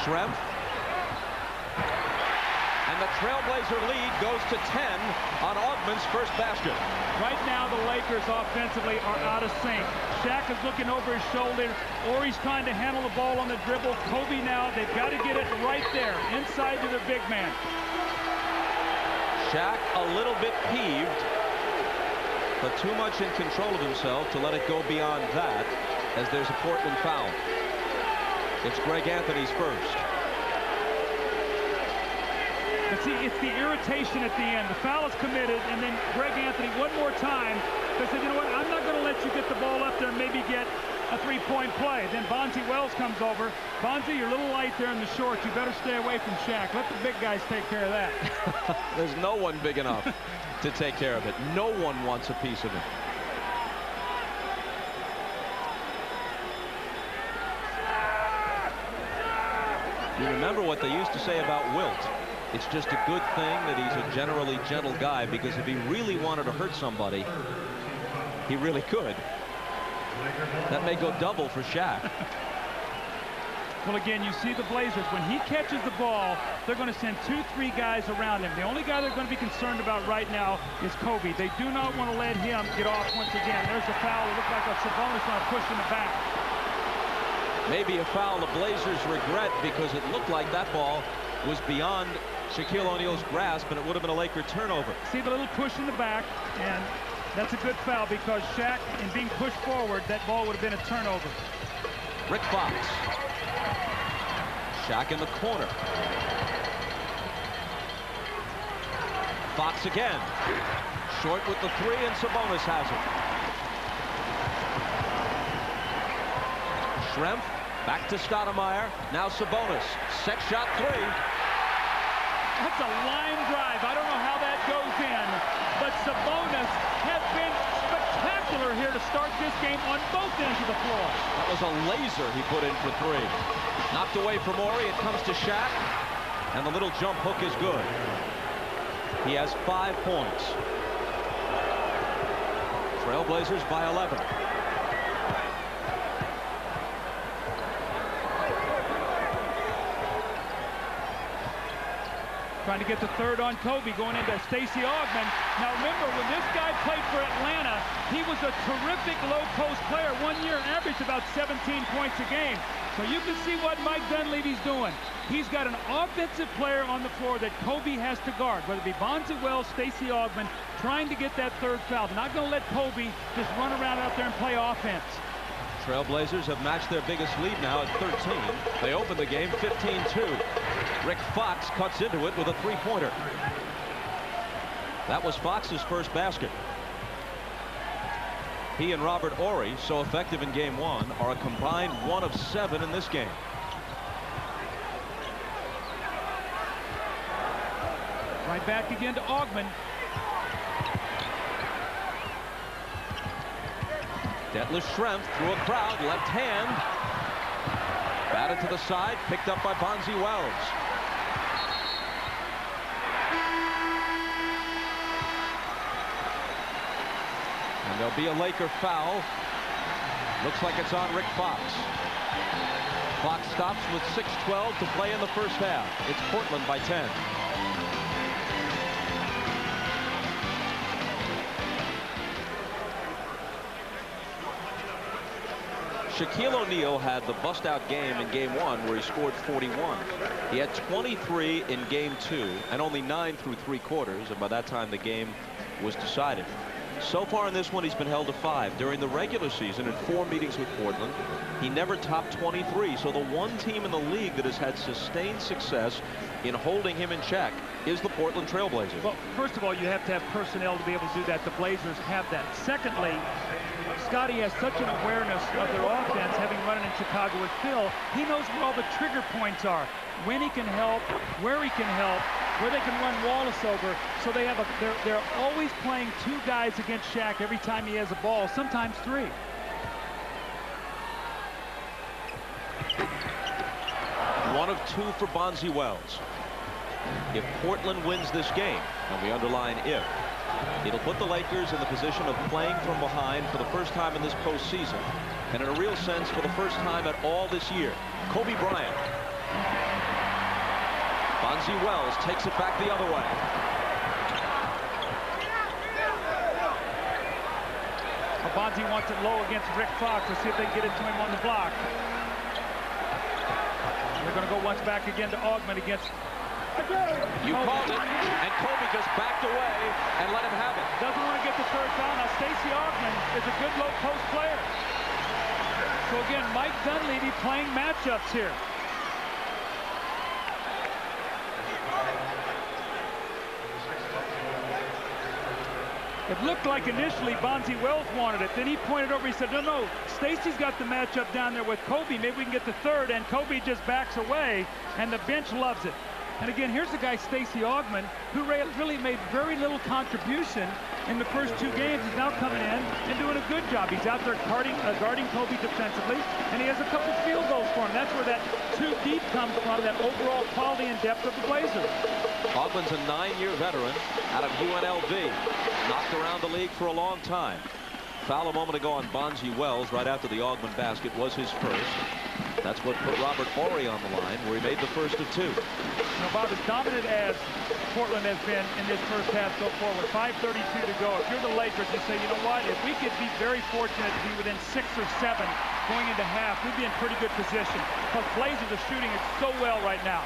Schrempf. And the Trailblazer lead goes to 10 on Augman's first basket. Right now, the Lakers offensively are out of sync. Shaq is looking over his shoulder, or he's trying to handle the ball on the dribble. Kobe now, they've got to get it right there, inside to their big man. Shaq a little bit peeved, but too much in control of himself to let it go beyond that, as there's a Portland foul. It's Greg Anthony's first. But see, it's the irritation at the end. The foul is committed, and then Greg Anthony one more time, because you know what, I'm not going to let you get the ball up there and maybe get a three-point play. Then Bonzi Wells comes over. Bonzi, you're a little light there in the shorts. You better stay away from Shaq. Let the big guys take care of that. There's no one big enough to take care of it. No one wants a piece of it. You remember what they used to say about Wilt. It's just a good thing that he's a generally gentle guy, because if he really wanted to hurt somebody, he really could. That may go double for Shaq. Well, again, you see the Blazers. When he catches the ball, they're going to send 2-3 guys around him. The only guy they're going to be concerned about right now is Kobe. They do not want to let him get off once again. There's a foul. It looked like a Sabonis on a push in the back. Maybe a foul the Blazers regret, because it looked like that ball was beyond Shaquille O'Neal's grasp, and it would have been a Laker turnover. See the little push in the back, and that's a good foul, because Shaq, in being pushed forward, that ball would have been a turnover. Rick Fox. Shaq in the corner. Fox again. Short with the three, and Sabonis has it. Schrempf back to Stoudemire. Now Sabonis. Set shot three. That's a line drive. I don't know how that goes in, but Sabonis has been spectacular here to start this game on both ends of the floor. That was a laser he put in for three. Knocked away from Morey. It comes to Shaq, and the little jump hook is good. He has 5 points. Trailblazers by 11. Trying to get the third on Kobe, going into Stacey Augmon. Now remember, when this guy played for Atlanta, he was a terrific low-post player. 1 year averaged about 17 points a game. So you can see what Mike Dunleavy's doing. He's got an offensive player on the floor that Kobe has to guard, whether it be Bonzi Wells, Stacey Augmon, trying to get that third foul. They're not going to let Kobe just run around out there and play offense. Trailblazers have matched their biggest lead now at 13. They open the game 15-2. Rick Fox cuts into it with a three-pointer. That was Fox's first basket. He and Robert Horry, so effective in game 1, are a combined 1 of 7 in this game. Right back again to Augmon. Detlef Schrempf through a crowd, left hand. Batted to the side, picked up by Bonzi Wells. And there'll be a Laker foul. Looks like it's on Rick Fox. Clock stops with 6:12 to play in the first half. It's Portland by 10. Shaquille O'Neal had the bust-out game in game 1 where he scored 41. He had 23 in game 2 and only 9 through 3 quarters, and by that time the game was decided. So far in this one, he's been held to 5. During the regular season, in 4 meetings with Portland, he never topped 23. So the one team in the league that has had sustained success in holding him in check is the Portland Trailblazers. Well, first of all, you have to have personnel to be able to do that. The Blazers have that. Secondly, Scotty has such an awareness of their offense, having run it in Chicago with Phil. He knows where all the trigger points are, when he can help, where he can help, where they can run Wallace over. So they have they're always playing 2 guys against Shaq every time he has a ball, sometimes 3. One of 2 for Bonzi Wells. If Portland wins this game, and we underline if, It'll put the Lakers in the position of playing from behind for the first time in this postseason, and in a real sense for the first time at all this year. Kobe Bryant. Bonzi Wells takes it back the other way. Bonzi wants it low against Rick Fox. Let's see if they can get it to him on the block. They're going to go once back again to Augmon against... You called it, and Kobe just backed away and let him have it. Doesn't want to get the third foul. Now, Stacey Augmon is a good low post player. So again, Mike Dunleavy playing matchups here. It looked like initially Bonzi Wells wanted it. Then he pointed over. He said, no, Stacey's got the matchup down there with Kobe. Maybe we can get the third. And Kobe just backs away, and the bench loves it. And again, here's the guy, Stacey Augmon, who really made very little contribution in the first 2 games. He's now coming in and doing a good job. He's out there guarding Kobe defensively, and he has a couple field goals for him. That's where that 2 deep comes from, that overall quality and depth of the Blazers. Augmon's a 9-year veteran out of UNLV. Knocked around the league for a long time. Foul a moment ago on Bonzi Wells right after the Augmon basket was his first. That's what put Robert Horry on the line, where he made the first of 2. You know, Bob, as dominant as Portland has been in this first half so far with 5:32 to go, if you're the Lakers, you say, you know what, if we could be very fortunate to be within 6 or 7 going into half, we'd be in pretty good position. Because Blazers are shooting it so well right now.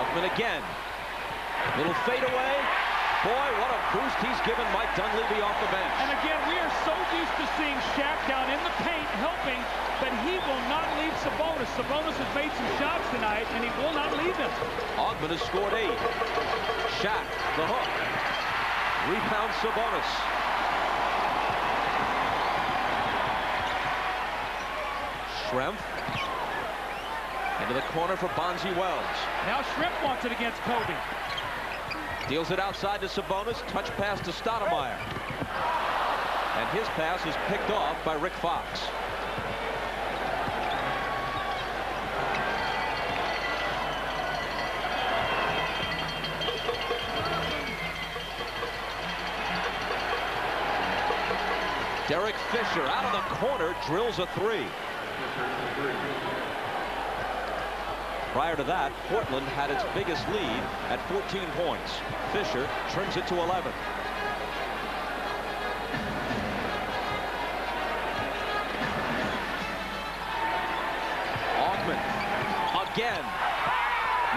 Augmon again. Little fadeaway. Boy, what a boost he's given Mike Dunleavy off the bench. And again, we are so used to seeing Shaq down in the paint helping, but he will not leave Sabonis. Sabonis has made some shots tonight, and he will not leave him. Augmon has scored 8. Shaq, the hook. Rebound Sabonis. Schrempf. Into the corner for Bonzi Wells. Now Schrempf wants it against Kobe. Deals it outside to Sabonis. Touch pass to Stoudemire. And his pass is picked off by Rick Fox. Derek Fisher out of the corner drills a 3. Prior to that, Portland had its biggest lead at 14 points. Fisher trims it to 11. Augmon again.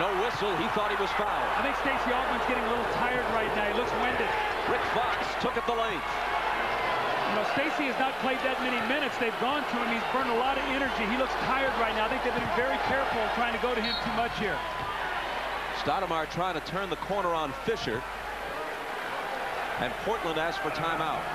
No whistle. He thought he was fouled. I think Stacey Augmon's getting a little tired right now. He looks winded. Rick Fox took it the length. You know, Stacey has not played that many minutes. They've gone to him. He's burned a lot of energy. He looks tired right now. I think they've been very careful trying to go to him too much here. Stoudemire trying to turn the corner on Fisher. And Portland asks for timeout.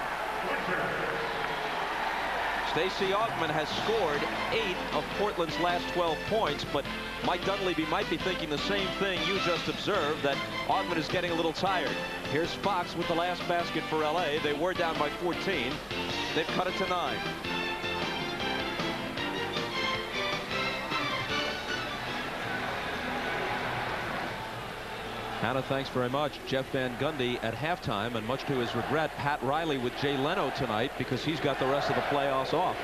Stacey Augmon has scored 8 of Portland's last 12 points, but Mike Dunleavy might be thinking the same thing you just observed, that Augmon is getting a little tired. Here's Fox with the last basket for LA. They were down by 14. They've cut it to 9. Hannah, thanks very much. Jeff Van Gundy at halftime, and much to his regret, Pat Riley with Jay Leno tonight because he's got the rest of the playoffs off.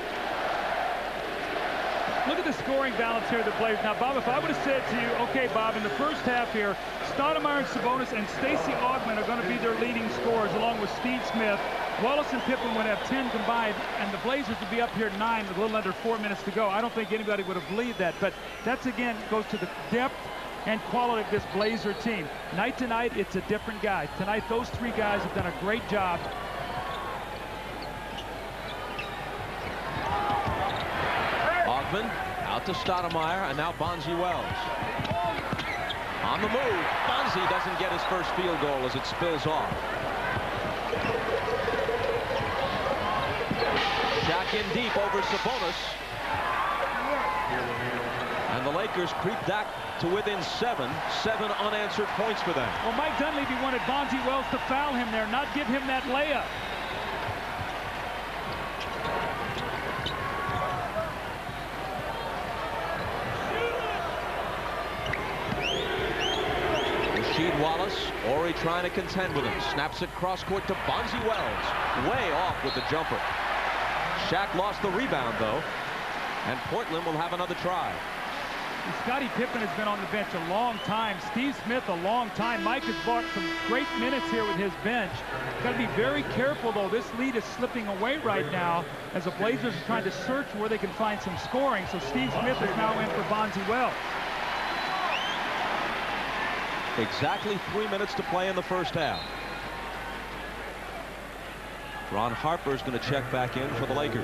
Look at the scoring balance here of the Blazers. Now, Bob, if I would have said to you, okay, Bob, in the first half here, Stoudemire and Sabonis and Stacey Augmon are going to be their leading scorers, along with Steve Smith. Wallace and Pippen would have 10 combined, and the Blazers would be up here 9 with a little under 4 minutes to go. I don't think anybody would have believed that, but that's, again, goes to the depth and quality of this Blazer team. Night to night, it's a different guy. Tonight, those 3 guys have done a great job. Augmon out to Stoudemire, and now Bonzi Wells. On the move, Bonzi doesn't get his first field goal as it spills off. Shaq in deep over Sabonis. And the Lakers creep back to within 7 unanswered points for them. Well, Mike Dunleavy wanted Bonzi Wells to foul him there, not give him that layup. Rasheed Wallace, Horry trying to contend with him. Snaps it cross court to Bonzi Wells. Way off with the jumper. Shaq lost the rebound, though. And Portland will have another try. Scottie Pippen has been on the bench a long time. Steve Smith a long time. Mike has brought some great minutes here with his bench. Got to be very careful, though. This lead is slipping away right now as the Blazers are trying to search where they can find some scoring. So Steve Smith is now in for Bonzi Wells. Exactly 3 minutes to play in the first half. Ron Harper is going to check back in for the Lakers.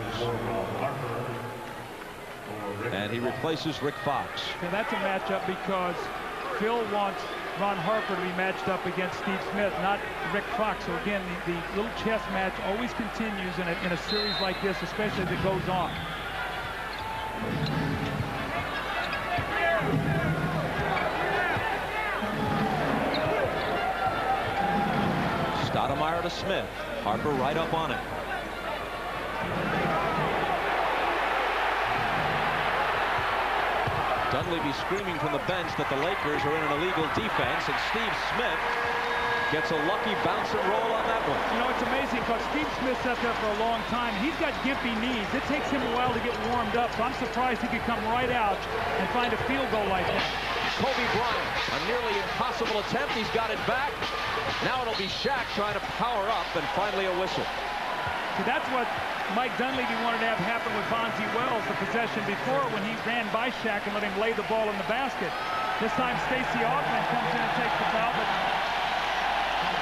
And he replaces Rick Fox. Now that's a matchup because Phil wants Ron Harper to be matched up against Steve Smith, not Rick Fox. So again, the little chess match always continues in a series like this, especially as it goes on. Stoudemire to Smith. Harper right up on it. Dunleavy screaming from the bench that the Lakers are in an illegal defense, and Steve Smith gets a lucky bounce and roll on that one. You know, it's amazing because Steve Smith's up there for a long time. He's got gimpy knees. It takes him a while to get warmed up, so I'm surprised he could come right out and find a field goal like that. Kobe Bryant, a nearly impossible attempt. He's got it back. Now it'll be Shaq trying to power up, and finally a whistle. So that's what Mike Dunleavy wanted to have happen with Bonzi Wells the possession before when he ran by Shaq and let him lay the ball in the basket. This time Stacey Augmon comes in and takes the foul, but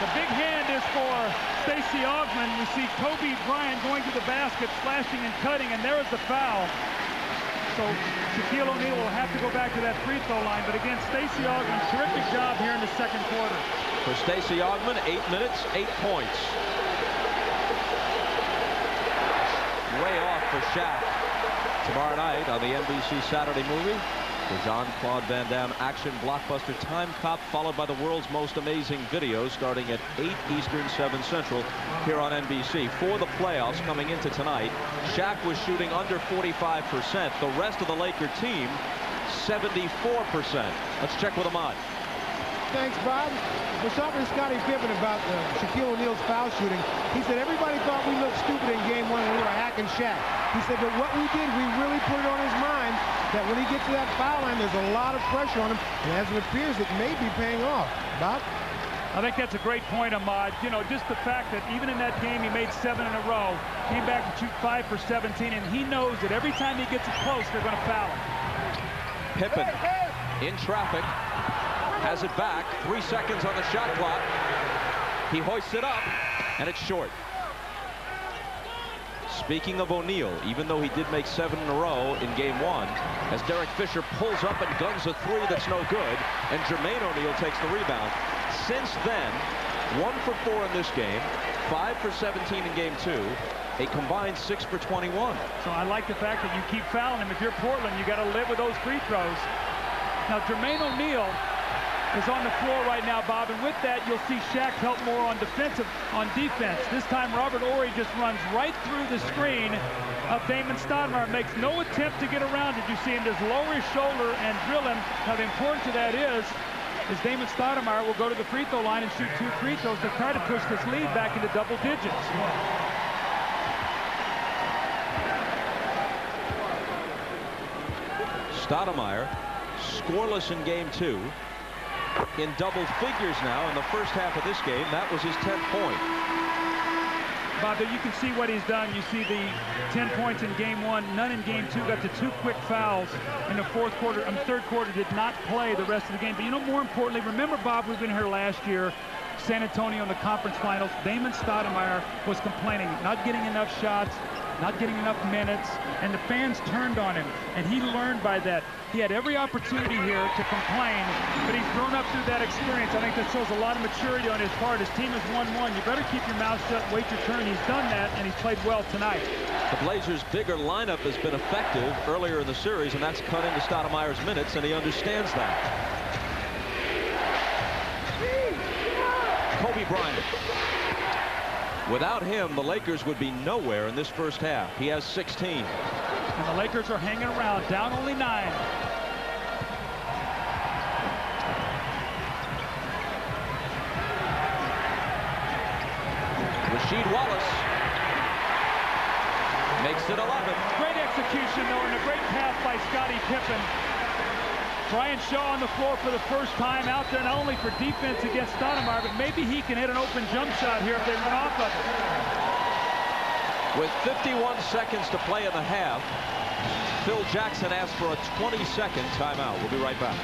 the big hand is for Stacey Augmon. We see Kobe Bryant going to the basket, slashing and cutting, and there is the foul. So Shaquille O'Neal will have to go back to that free throw line. But again, Stacey Augmon, terrific job here in the second quarter. For Stacey Augmon, 8 minutes, 8 points. Way off for Shaq. Tomorrow night on the NBC Saturday movie, the Jean-Claude Van Damme action blockbuster Time Cop, followed by the world's most amazing video, starting at 8 Eastern, 7 Central, here on NBC. For the playoffs coming into tonight, Shaq was shooting under 45%. The rest of the Laker team, 74%. Let's check with Ahmad. Thanks, Bob. We're talking to Scottie Pippen about Shaquille O'Neal's foul shooting. He said everybody thought we looked stupid in game one when we were hacking Shaq. He said, but what we did, we really put it on his mind that when he gets to that foul line, there's a lot of pressure on him. And as it appears, it may be paying off. Bob? I think that's a great point, Ahmad. You know, just the fact that even in that game, he made 7 in a row, came back to shoot 5 for 17, and he knows that every time he gets it close, they're going to foul him. Pippen in traffic. Has it back. 3 seconds on the shot clock. He hoists it up, and it's short. Speaking of O'Neal, even though he did make 7 in a row in game 1, as Derek Fisher pulls up and guns a 3 that's no good, and Jermaine O'Neal takes the rebound. Since then, 1 for 4 in this game, 5 for 17 in game 2, a combined 6 for 21. So I like the fact that you keep fouling him. If you're Portland, you got to live with those free throws. Now, Jermaine O'Neal is on the floor right now, Bob, and with that, you'll see Shaq help more on defense. This time, Robert Horry just runs right through the screen of Damon Stoudemire. Makes no attempt to get around it. You see him just lower his shoulder and drill him. Now, the importance of that is Damon Stoudemire will go to the free throw line and shoot 2 free throws to try to push this lead back into double digits. Stoudemire, scoreless in game 2. In double figures now in the first half of this game. That was his 10th point. Bob, you can see what he's done. You see the 10 points in game 1, none in game 2. Got the 2 quick fouls in the third quarter. Did not play the rest of the game. But you know, more importantly, remember, Bob, we've been here last year, San Antonio in the conference finals. Damon Stoudemire was complaining, not getting enough shots, not getting enough minutes, and the fans turned on him, and he learned by that. He had every opportunity here to complain, but he's grown up through that experience. I think that shows a lot of maturity on his part. His team has won 1. You better keep your mouth shut, wait your turn. He's done that, and he's played well tonight. The Blazers' bigger lineup has been effective earlier in the series, and that's cut into Stoudemire's minutes, and he understands that. Kobe Bryant. Without him, the Lakers would be nowhere in this first half. He has 16. And the Lakers are hanging around, down only 9. Rasheed Wallace makes it 11. Great execution, though, and a great pass by Scottie Pippen. Brian Shaw on the floor for the first time out there, not only for defense against Stoudemire, but maybe he can hit an open jump shot here if they run off of it. With 51 seconds to play in the half, Phil Jackson asked for a 20-second timeout. We'll be right back.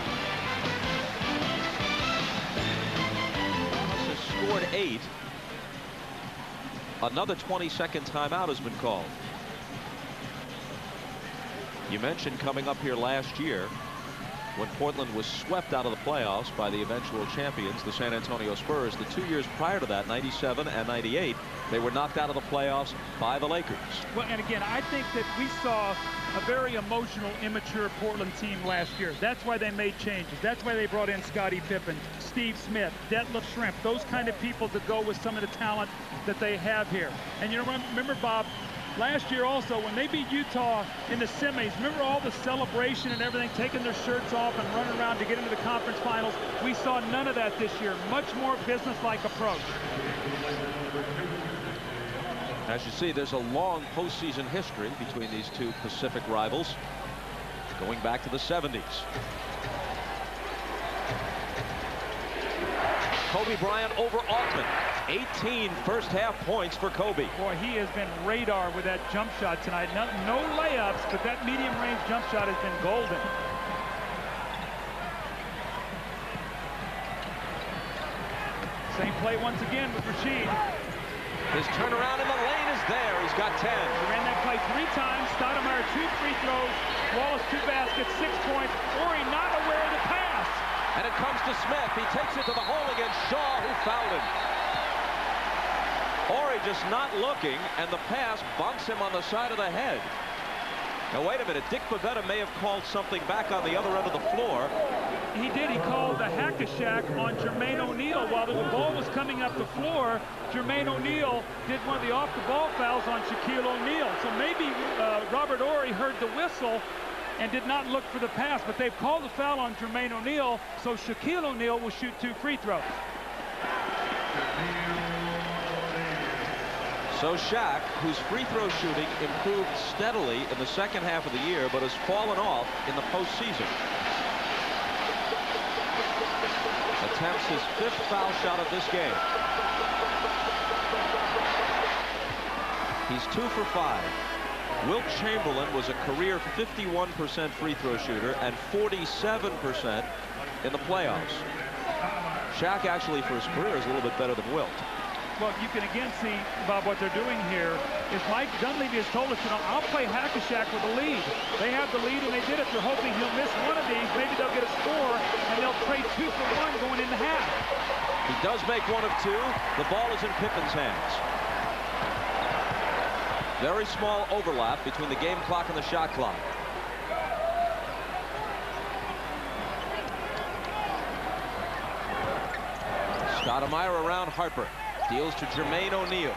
Thomas has scored 8. Another 20-second timeout has been called. You mentioned coming up here last year when Portland was swept out of the playoffs by the eventual champions, the San Antonio Spurs. The 2 years prior to that, 97 and 98, they were knocked out of the playoffs by the Lakers. Well, and again, I think that we saw a very emotional, immature Portland team last year. That's why they made changes. That's why they brought in Scottie Pippen, Steve Smith, Detlef Schrempf, those kind of people to go with some of the talent that they have here. And you know, remember, Bob, last year also, when they beat Utah in the semis, remember all the celebration and everything, taking their shirts off and running around to get into the conference finals? We saw none of that this year. Much more business-like approach. As you see, there's a long postseason history between these two Pacific rivals, going back to the 70s. Kobe Bryant over Altman. 18 first half points for Kobe. Boy, he has been radar with that jump shot tonight. No layups, but that medium range jump shot has been golden. Same play once again with Rasheed. His turnaround in the lane is there. He's got 10. He ran that play 3 times. Stoudemire 2 free throws. Wallace 2 baskets, 6 points. Horry not aware of the pass. And it comes to Smith. He takes it to the hole against Shaw, who fouled him. Horry just not looking, and the pass bunks him on the side of the head. Now, wait a minute. Dick Bavetta may have called something back on the other end of the floor. He did. He called the hack-a-shack on Jermaine O'Neal. While the ball was coming up the floor, Jermaine O'Neal did one of the off-the-ball fouls on Shaquille O'Neal. So maybe Robert Horry heard the whistle and did not look for the pass, but they've called the foul on Jermaine O'Neal, so Shaquille O'Neal will shoot 2 free throws. So Shaq, whose free throw shooting improved steadily in the second half of the year, but has fallen off in the postseason. Attempts his 5th foul shot of this game. He's 2 for 5. Wilt Chamberlain was a career 51% free throw shooter and 47% in the playoffs. Shaq actually for his career is a little bit better than Wilt. Well, you can again see, Bob, what they're doing here is Mike Dunleavy has told us, you know, I'll play hack-a-shack with the lead. They have the lead, and they did it. They're hoping he'll miss one of these. Maybe they'll get a score, and they'll trade 2 for 1 going into half. He does make 1 of 2. The ball is in Pippen's hands. Very small overlap between the game clock and the shot clock. Stoudemire around Harper. Deals to Jermaine O'Neal.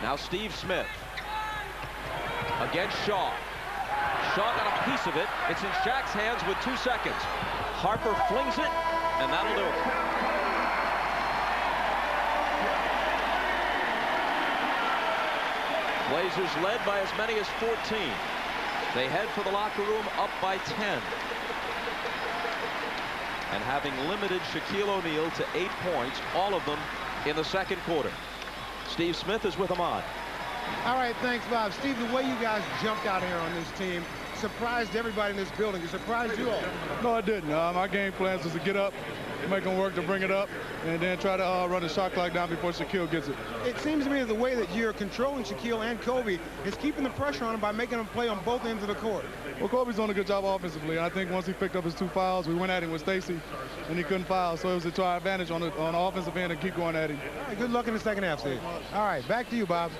Now Steve Smith. Against Shaw. Shaw got a piece of it. It's in Shaq's hands with 2 seconds. Harper flings it, and that'll do it. Blazers led by as many as 14. They head for the locker room up by 10. And having limited Shaquille O'Neal to 8 points, all of them in the second quarter. Steve Smith is with Ahmad. All right, thanks, Bob. Steve, the way you guys jumped out here on this team surprised everybody in this building. It surprised you all. No, I didn't. My game plan was to get up, make them work to bring it up, and then try to run the shot clock down before Shaquille gets it. It seems to me that the way that you're controlling Shaquille and Kobe is keeping the pressure on him by making them play on both ends of the court. Well, Kobe's doing a good job offensively. I think once he picked up his 2 fouls, we went at him with Stacey, and he couldn't foul. So it was to our advantage on the offensive end and keep going at him. All right, good luck in the second half, Steve. All right, back to you, Bob.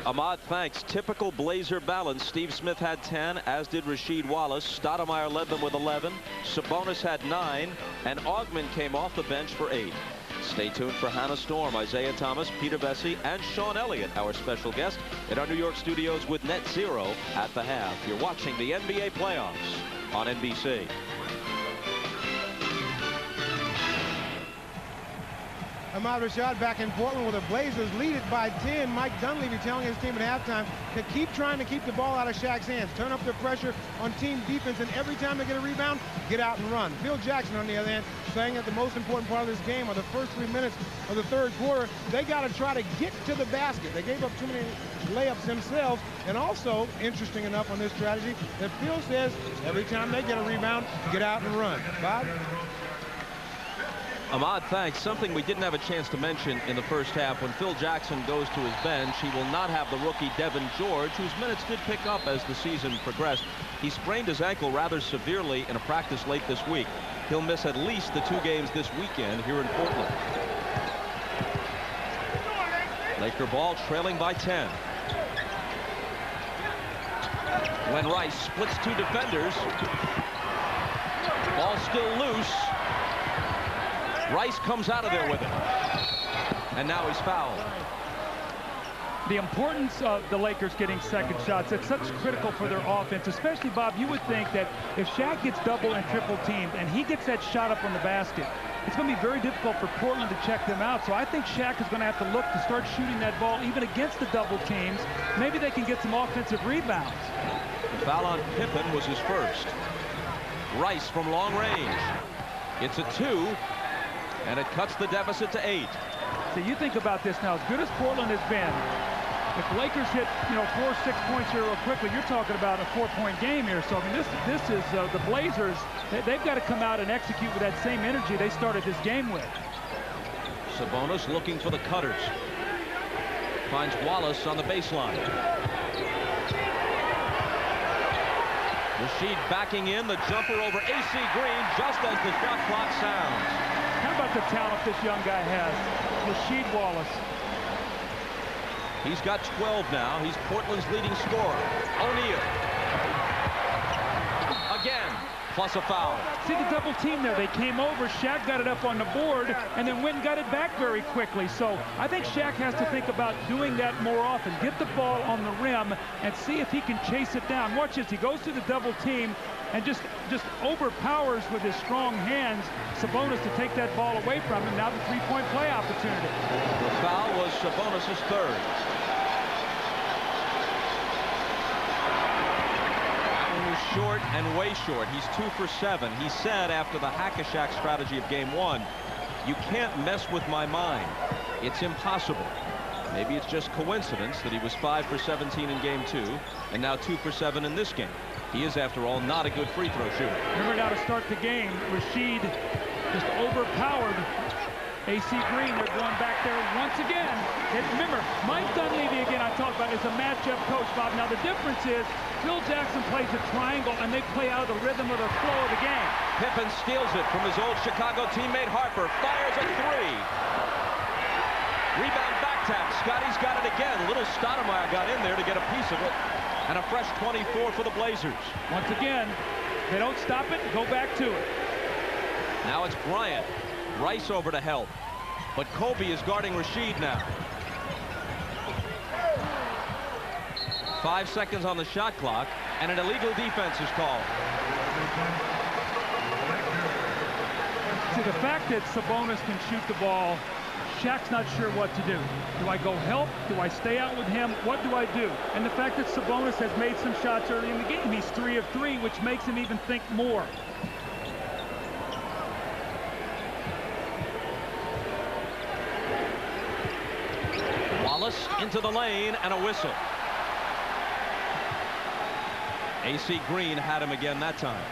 Ahmad, thanks. Typical Blazer balance. Steve Smith had 10, as did Rasheed Wallace. Stoudemire led them with 11. Sabonis had 9, and Augmon came off the bench for 8. Stay tuned for Hannah Storm, Isaiah Thomas, Peter Bessie, and Sean Elliott, our special guest in our New York studios with Net Zero at the half. You're watching the NBA playoffs on NBC. Ahmad Rashad back in Portland with the Blazers lead it by 10. Mike Dunleavy telling his team at halftime to keep trying to keep the ball out of Shaq's hands. Turn up the pressure on team defense, and every time they get a rebound, get out and run. Phil Jackson, on the other hand, saying that the most important part of this game are the first 3 minutes of the third quarter. They got to try to get to the basket. They gave up too many layups themselves. And also, interesting enough on this strategy, that Phil says every time they get a rebound, get out and run. Bob? Ahmad, thanks. Something we didn't have a chance to mention in the first half. When Phil Jackson goes to his bench, he will not have the rookie Devin George, whose minutes did pick up as the season progressed. He sprained his ankle rather severely in a practice late this week. He'll miss at least the 2 games this weekend here in Portland. Laker ball trailing by 10. When Rice splits 2 defenders. Ball still loose. Rice comes out of there with it. And now he's fouled. The importance of the Lakers getting second shots, it's such critical for their offense, especially, Bob, you would think that if Shaq gets double and triple teamed and he gets that shot up on the basket, it's going to be very difficult for Portland to check them out. So I think Shaq is going to have to look to start shooting that ball even against the double teams. Maybe they can get some offensive rebounds. The foul on Pippen was his first. Rice from long range. It's a 2. And it cuts the deficit to 8. So you think about this now, as good as Portland has been, if the Lakers hit, 4 or 6 points here real quickly, you're talking about a 4-point game here. So I mean, this is the Blazers. They've got to come out and execute with that same energy they started this game with. Sabonis looking for the cutters. Finds Wallace on the baseline. Rasheed backing in, the jumper over AC Green just as the shot clock sounds. How about the talent this young guy has? Rasheed Wallace. He's got 12 now. He's Portland's leading scorer. O'Neal. Again, plus a foul. See the double team there. They came over. Shaq got it up on the board and then went and got it back very quickly. So I think Shaq has to think about doing that more often. Get the ball on the rim and see if he can chase it down. Watch this. He goes to the double team and just overpowers with his strong hands Sabonis to take that ball away from him. Now the 3-point play opportunity. The foul was Sabonis' third. That one was short and way short. He's 2 for 7. He said after the hack-a-Shaq strategy of game 1, you can't mess with my mind. It's impossible. Maybe it's just coincidence that he was 5 for 17 in game 2 and now 2 for 7 in this game. He is, after all, not a good free throw shooter. Remember now to start the game, Rasheed just overpowered AC Green. They're going back there once again. And remember, Mike Dunleavy, again, I talked about, is a matchup coach, Bob. Now, the difference is Phil Jackson plays a triangle, and they play out of the rhythm of the flow of the game. Pippen steals it from his old Chicago teammate Harper. Fires a 3. Rebound back tap. Scotty's got it again. Little Stoudemire got in there to get a piece of it. And a fresh 24 for the Blazers. Once again, they don't stop it, go back to it. Now it's Bryant. Rice over to help. But Kobe is guarding Rasheed now. 5 seconds on the shot clock, and an illegal defense is called. See, the fact that Sabonis can shoot the ball, Shaq's not sure what to do. Do I go help? Do I stay out with him? What do I do? And the fact that Sabonis has made some shots early in the game, he's 3 of 3, which makes him even think more. Wallace into the lane and a whistle. AC Green had him again that time.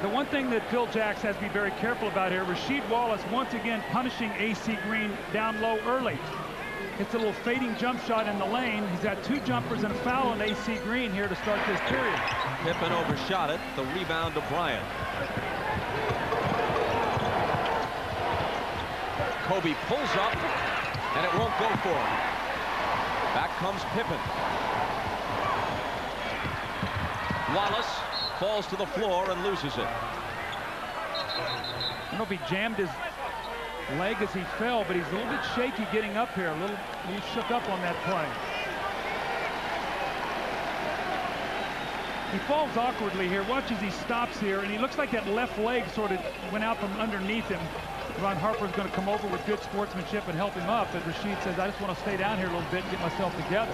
The one thing that Phil Jackson has to be very careful about here, Rasheed Wallace once again punishing AC Green down low early. It's a little fading jump shot in the lane. He's got 2 jumpers and a foul on AC Green here to start this period. Pippen overshot it. The rebound to Bryant. Kobe pulls up, and it won't go for him. Back comes Pippen. Wallace falls to the floor and loses it. I don't know if he jammed his leg as he fell, but he's a little bit shaky getting up here. A little shook up on that play. He falls awkwardly here. Watch as he stops here, and he looks like that left leg sort of went out from underneath him. Ron Harper's going to come over with good sportsmanship and help him up, but Rasheed says, I just want to stay down here a little bit and get myself together.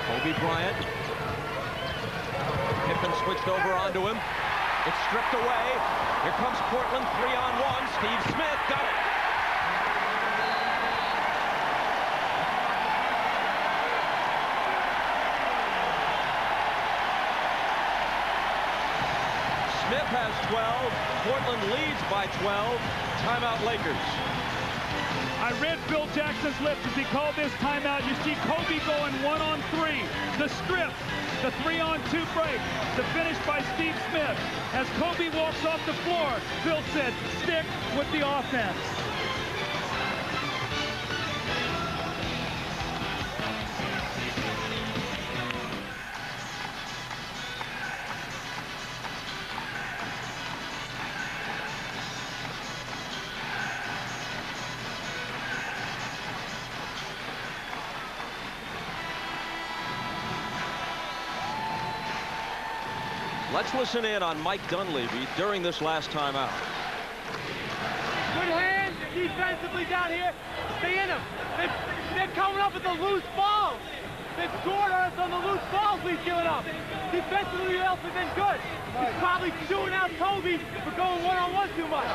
Kobe Bryant. Pippen switched over onto him. It's stripped away. Here comes Portland, 3-on-1. Steve Smith got it. Smith has 12. Portland leads by 12. Timeout, Lakers. I read Phil Jackson's lips as he called this timeout. You see Kobe going 1-on-3. The strip, the 3-on-2 break, the finish by Steve Smith. As Kobe walks off the floor, Phil said, stick with the offense. Let's listen in on Mike Dunleavy during this last timeout. Good hands defensively down here. Stay in them. They're coming up with the loose balls. They've scored us on the loose balls we've given up. Defensively, else have been good. He's probably chewing out Kobe for going one-on-one too much.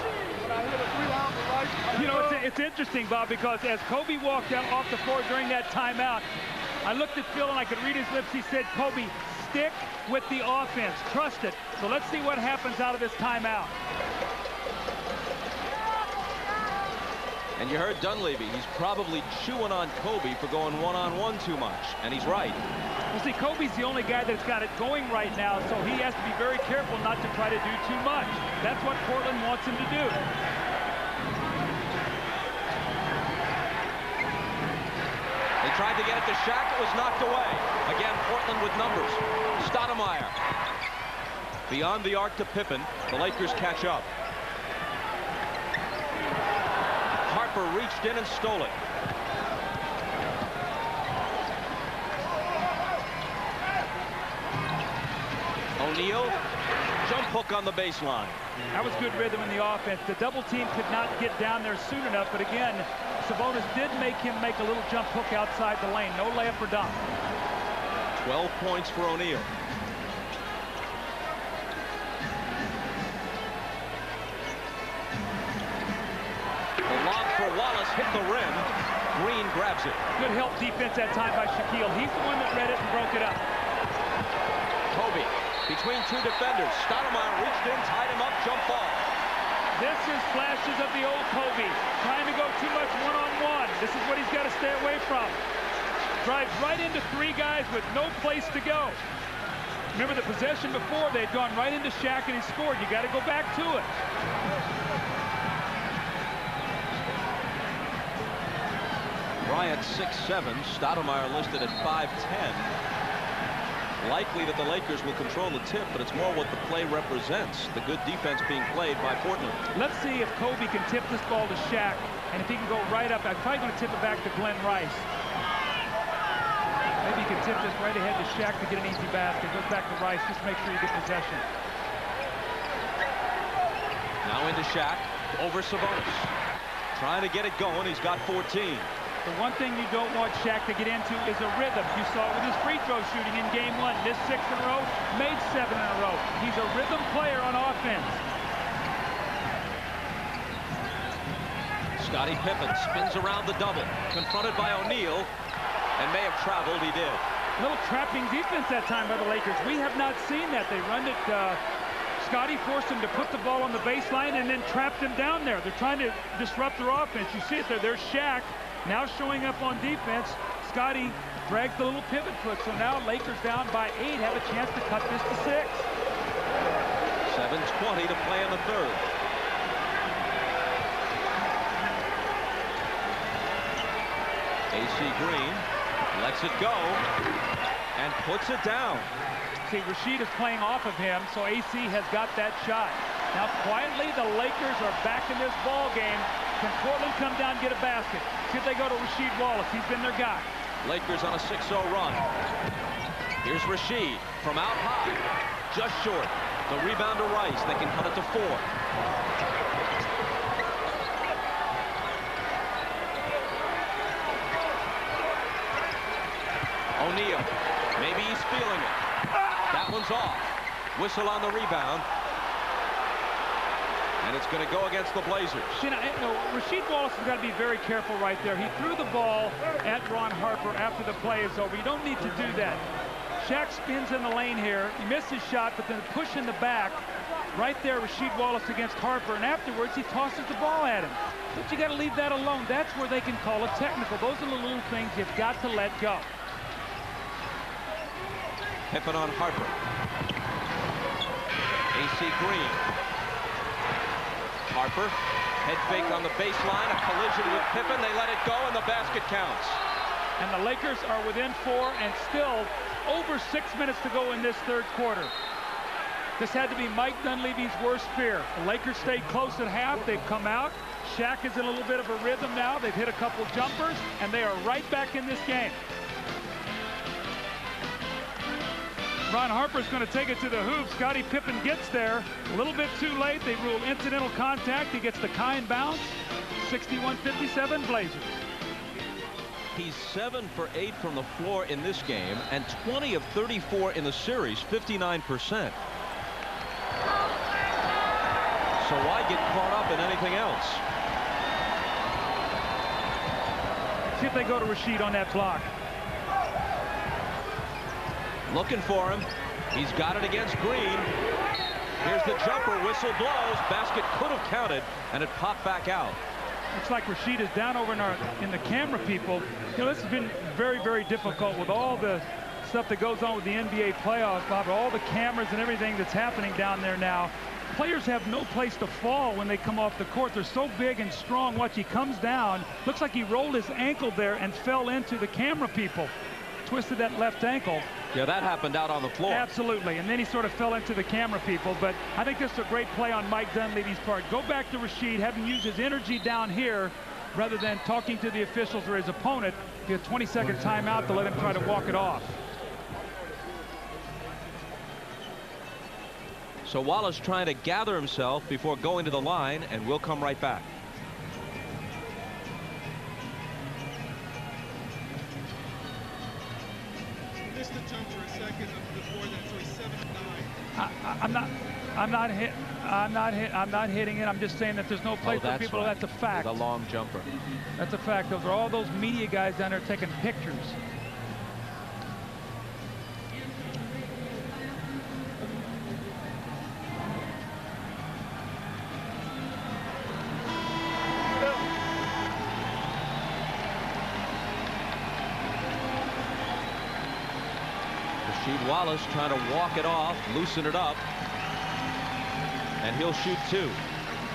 You know, it's interesting, Bob, because as Kobe walked out off the floor during that timeout, I looked at Phil and I could read his lips. He said, Kobe, stick with the offense. Trust it. So let's see what happens out of this timeout. And you heard Dunleavy. He's probably chewing on Kobe for going one-on-one too much. And he's right. Well, see, Kobe's the only guy that's got it going right now, so he has to be very careful not to try to do too much. That's what Portland wants him to do. They tried to get it to Shaq. It was knocked away. Again, Portland with numbers. Stoudemire. Beyond the arc to Pippen. The Lakers catch up. Harper reached in and stole it. O'Neal. Jump hook on the baseline. That was good rhythm in the offense. The double team could not get down there soon enough, but again, Sabonis did make him make a little jump hook outside the lane. No layup or dunk. 12 points for O'Neal. The lob for Wallace hit the rim. Green grabs it. Good help defense that time by Shaquille. He's the one that read it and broke it up. Kobe between two defenders. Stoudemire reached in, tied him up, jump ball. This is flashes of the old Kobe. Trying to go too much one-on-one. This is what he's got to stay away from. Drives right into three guys with no place to go. Remember the possession before, they'd gone right into Shaq and he scored. You got to go back to it. Bryant 6'7", Stoudemire listed at 5'10". Likely that the Lakers will control the tip, but it's more what the play represents. The good defense being played by Portland. Let's see if Kobe can tip this ball to Shaq, and if he can go right up. I'm probably going to tip it back to Glenn Rice. Maybe he can tip this right ahead to Shaq to get an easy basket. Goes back to Rice, just make sure you get possession. Now into Shaq, over Sabonis. Trying to get it going, he's got 14. The one thing you don't want Shaq to get into is a rhythm. You saw it with his free throw shooting in game one. Missed 6 in a row, made 7 in a row. He's a rhythm player on offense. Scottie Pippen spins around the double. Confronted by O'Neal, and may have traveled, he did. A little trapping defense that time by the Lakers. We have not seen that. They run it. Scottie forced him to put the ball on the baseline and then trapped him down there. They're trying to disrupt their offense. You see it there. There's Shaq. Now showing up on defense, Scottie drags the little pivot foot. So now Lakers down by 8 have a chance to cut this to 6. 7:20 to play in the third. AC Green lets it go and puts it down. See, Rasheed is playing off of him, so AC has got that shot. Now quietly, the Lakers are back in this ball game. Can Portland come down and get a basket? See if they go to Rasheed Wallace. He's been their guy. Lakers on a 6-0 run. Here's Rasheed from out high. Just short. The rebound to Rice. They can cut it to 4. O'Neal. Maybe he's feeling it. That one's off. Whistle on the rebound. And it's going to go against the Blazers. You know, Rasheed Wallace has got to be very careful right there. He threw the ball at Ron Harper after the play is over. You don't need to do that. Shaq spins in the lane here. He missed his shot, but then push in the back. Right there, Rasheed Wallace against Harper, and afterwards he tosses the ball at him. But you got to leave that alone. That's where they can call it technical. Those are the little things you've got to let go. Pippen on Harper. AC Green. Harper, head fake on the baseline, a collision with Pippen. They let it go, and the basket counts. And the Lakers are within 4 and still over 6 minutes to go in this third quarter. This had to be Mike Dunleavy's worst fear. The Lakers stayed close at half. They've come out. Shaq is in a little bit of a rhythm now. They've hit a couple jumpers, and they are right back in this game. Ron Harper's going to take it to the hoop. Scottie Pippen gets there a little bit too late. They rule incidental contact. He gets the kind bounce. 61-57 Blazers. He's 7 for 8 from the floor in this game and 20 of 34 in the series, 59%. So why get caught up in anything else? See if they go to Rasheed on that block. Looking for him. He's got it against Green. Here's the jumper. Whistle blows. Basket could have counted, and it popped back out. Looks like Rasheed is down over in the camera people. You know, this has been very, very difficult with all the stuff that goes on with the NBA playoffs, Bob, all the cameras and everything that's happening down there now. Players have no place to fall when they come off the court. They're so big and strong. Watch, he comes down. Looks like he rolled his ankle there and fell into the camera people. Twisted that left ankle. Yeah, that happened out on the floor. Absolutely, and then he sort of fell into the camera people. But I think this is a great play on Mike Dunleavy's part. Go back to Rasheed, have him use his energy down here rather than talking to the officials or his opponent. Get a 20-second timeout to let him try to walk it off. So Wallace trying to gather himself before going to the line, and we'll come right back. I'm not hitting it. I'm just saying that there's no place for people. Right. That's a fact. The long jumper. That's a fact. Those are all those media guys down there taking pictures. Rasheed Wallace trying to walk it off, loosen it up, and he'll shoot 2. You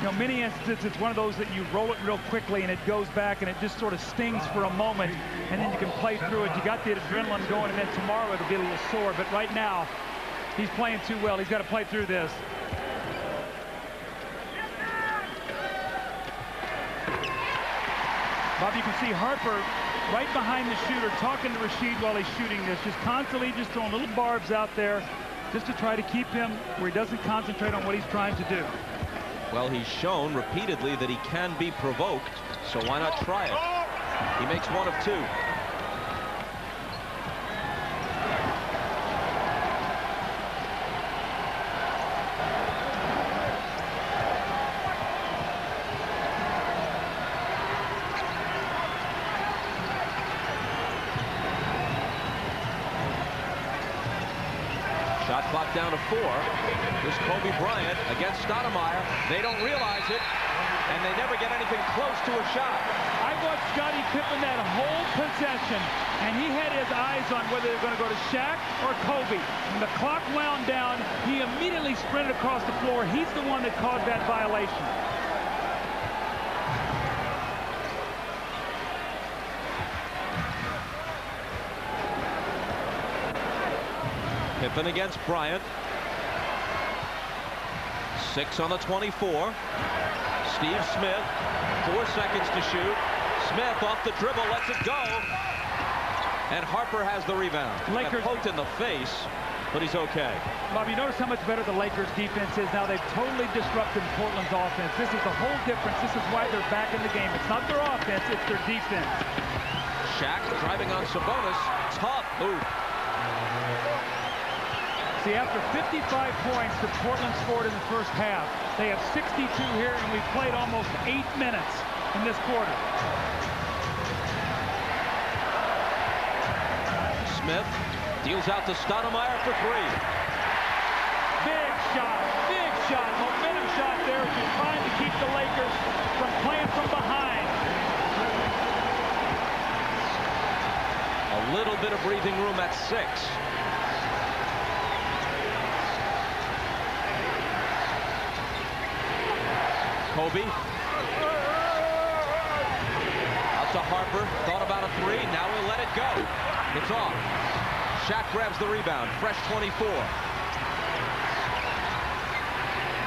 know, many instances, it's one of those that you roll it real quickly and it goes back and it just sort of stings for a moment, and then you can play through it. You got the adrenaline going, and then tomorrow it'll be a little sore. But right now, he's playing too well. He's got to play through this. Bob, you can see Harper right behind the shooter talking to Rasheed while he's shooting this, just constantly just throwing little barbs out there just to try to keep him where he doesn't concentrate on what he's trying to do. Well, he's shown repeatedly that he can be provoked, so why not try it? He makes 1 of 2. Shot clock down to 4. Here's Kobe Bryant against Stoudemire. They don't realize it, and they never get anything close to a shot. I watched Scottie Pippen that whole possession, and he had his eyes on whether they're going to go to Shaq or Kobe. When the clock wound down, he immediately sprinted across the floor. He's the one that caused that violation. Pippen against Bryant. 6 on the 24. Steve Smith, 4 seconds to shoot. Smith off the dribble, lets it go. And Harper has the rebound. Lakers poked in the face, but he's okay. Bob, you notice how much better the Lakers defense is now. They've totally disrupted Portland's offense. This is the whole difference. This is why they're back in the game. It's not their offense, it's their defense. Shaq driving on Sabonis. Tough move. See, after 55 points that Portland scored in the first half, they have 62 here, and we've played almost 8 minutes in this quarter. Smith deals out to Stoudemire for 3. Big shot, momentum shot there as you're trying to keep the Lakers from playing from behind. A little bit of breathing room at 6. Kobe. Out to Harper. Thought about a 3. Now he'll let it go. It's off. Shaq grabs the rebound. Fresh 24.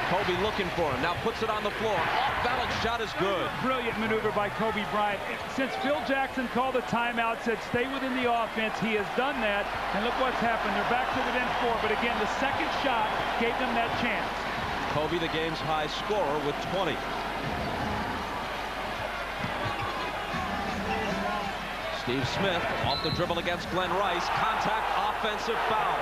Kobe looking for him. Now puts it on the floor. Off-balance shot is good. Brilliant maneuver by Kobe Bryant. Since Phil Jackson called a timeout, said stay within the offense, he has done that. And look what's happened. They're back to within 4. But again, the second shot gave them that chance. Kobe, the game's high scorer, with 20. Steve Smith off the dribble against Glenn Rice. Contact, offensive foul.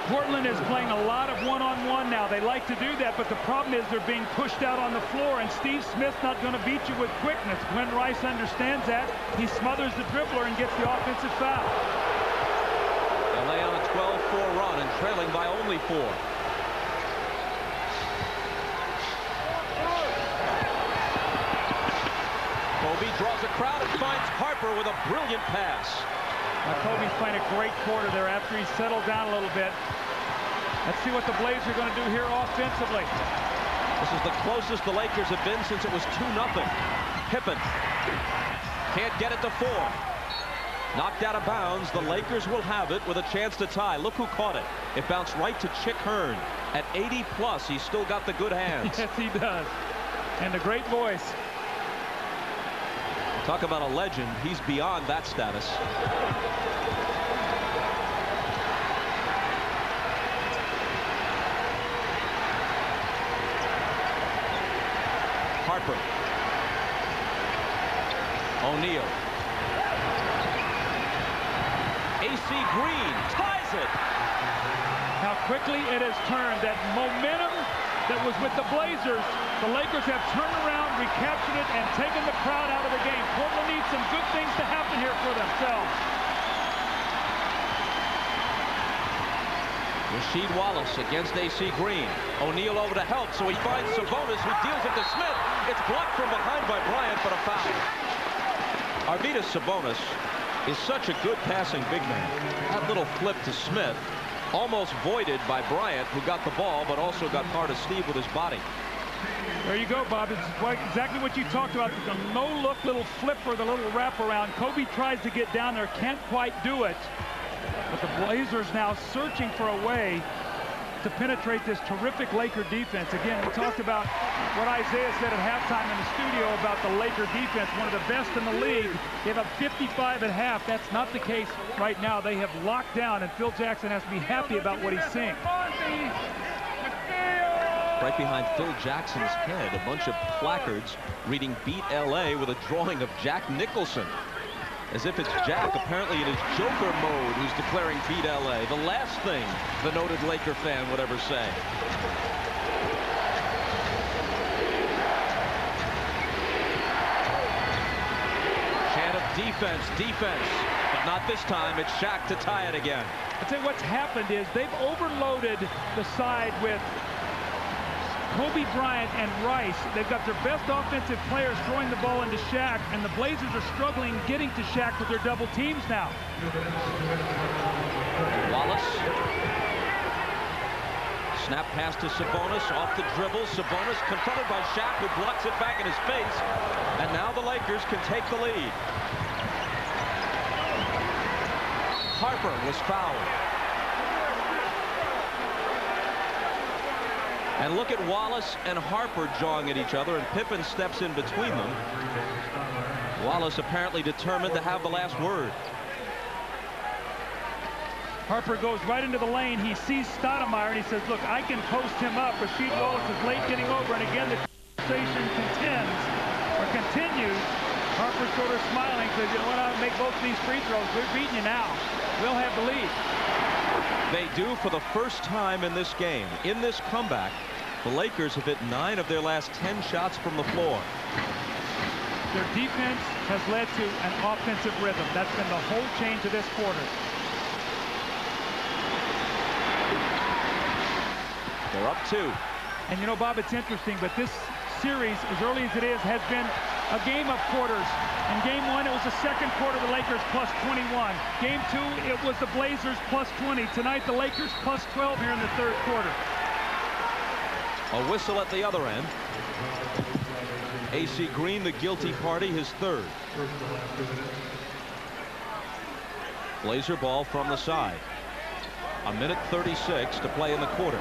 Portland is playing a lot of one-on-one now. They like to do that, but the problem is they're being pushed out on the floor, and Steve Smith's not going to beat you with quickness. Glenn Rice understands that. He smothers the dribbler and gets the offensive foul. LA on a 12-4 run and trailing by only 4. Kobe draws a crowd and finds Harper with a brilliant pass. Now Kobe's playing a great quarter there after he settled down a little bit. Let's see what the Blazers are going to do here offensively. This is the closest the Lakers have been since it was 2-0. Pippen can't get it to 4. Knocked out of bounds. The Lakers will have it with a chance to tie. Look who caught it. It bounced right to Chick Hearn. At 80+, he's still got the good hands. Yes, he does. And a great voice. Talk about a legend. He's beyond that status. Harper. O'Neal. AC Green ties it. How quickly it has turned. That momentum that was with the Blazers, the Lakers have turned around, recaptured it, and taken the crowd out of the game. Portland needs some good things to happen here for themselves. Rasheed Wallace against AC Green. O'Neal over to help, so he finds Sabonis, who deals it to Smith. It's blocked from behind by Bryant, but a foul. Arvydas Sabonis is such a good passing big man. That little flip to Smith, almost voided by Bryant, who got the ball, but also got part of Steve with his body. There you go, Bob. It's exactly what you talked about. The no-look little flipper, the little wraparound. Kobe tries to get down there, can't quite do it. But the Blazers now searching for a way to penetrate this terrific Laker defense. Again, we talked about what Isaiah said at halftime in the studio about the Laker defense, one of the best in the league. They have a 55 at half. That's not the case right now. They have locked down, and Phil Jackson has to be happy about what he's seeing. Right behind Phil Jackson's head, a bunch of placards reading Beat LA with a drawing of Jack Nicholson. As if it's Jack, apparently in his Joker mode, who's declaring Beat LA. The last thing the noted Laker fan would ever say. Chant of defense, defense. But not this time. It's Shaq to tie it again. I'll tell you what's happened is they've overloaded the side with Kobe Bryant and Rice. They've got their best offensive players throwing the ball into Shaq, and the Blazers are struggling getting to Shaq with their double teams now. Wallace. Snap pass to Sabonis, off the dribble. Sabonis confronted by Shaq, who blocks it back in his face. And now the Lakers can take the lead. Harper was fouled. And look at Wallace and Harper jawing at each other, and Pippen steps in between them. Wallace apparently determined to have the last word. Harper goes right into the lane. He sees Stoudemire, and he says, look, I can post him up. Rasheed Wallace is late getting over, and again, the conversation continues. Harper sort of smiling, says, you know what, I'll make both of these free throws. We're beating you now. We'll have the lead. They do for the first time in this game. In this comeback, the Lakers have hit 9 of their last 10 shots from the floor. Their defense has led to an offensive rhythm. That's been the whole change of this quarter. They're up 2. And you know, Bob, it's interesting, but this series, as early as it is, has been a game of quarters. In game 1, it was the second quarter, the Lakers plus 21. Game 2, it was the Blazers plus 20. Tonight, the Lakers plus 12 here in the third quarter. A whistle at the other end. AC Green, the guilty party, his third. Blazer ball from the side. 1:36 to play in the quarter.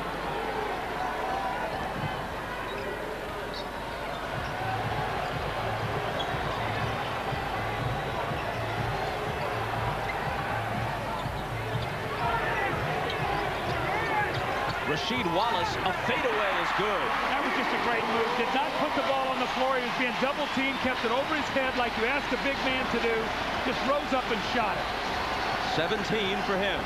Rasheed Wallace, a fadeaway is good. That was just a great move. Did not put the ball on the floor. He was being double teamed, kept it over his head like you asked a big man to do. Just rose up and shot it. 17 for him.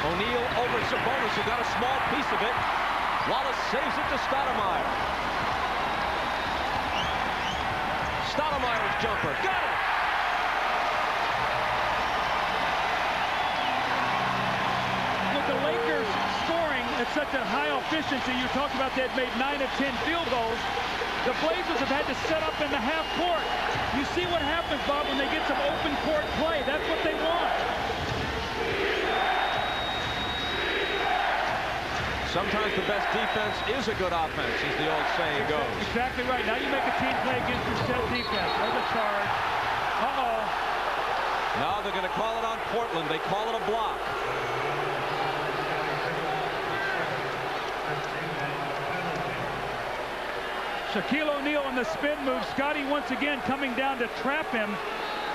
O'Neal over Sabonis, who got a small piece of it. Wallace saves it to Stoudemire. Stoudemire's jumper, got it! With the Lakers scoring at such a high efficiency, you talked about they'd made 9 of 10 field goals. The Blazers have had to set up in the half court. You see what happens, Bob, when they get some open court play. That's what they want. Sometimes the best defense is a good offense, as the old saying goes. Exactly right. Now you make a team play against your set defense. There's a charge. Uh-oh. Now they're going to call it on Portland. They call it a block. Shaquille O'Neal on the spin move. Scotty once again coming down to trap him.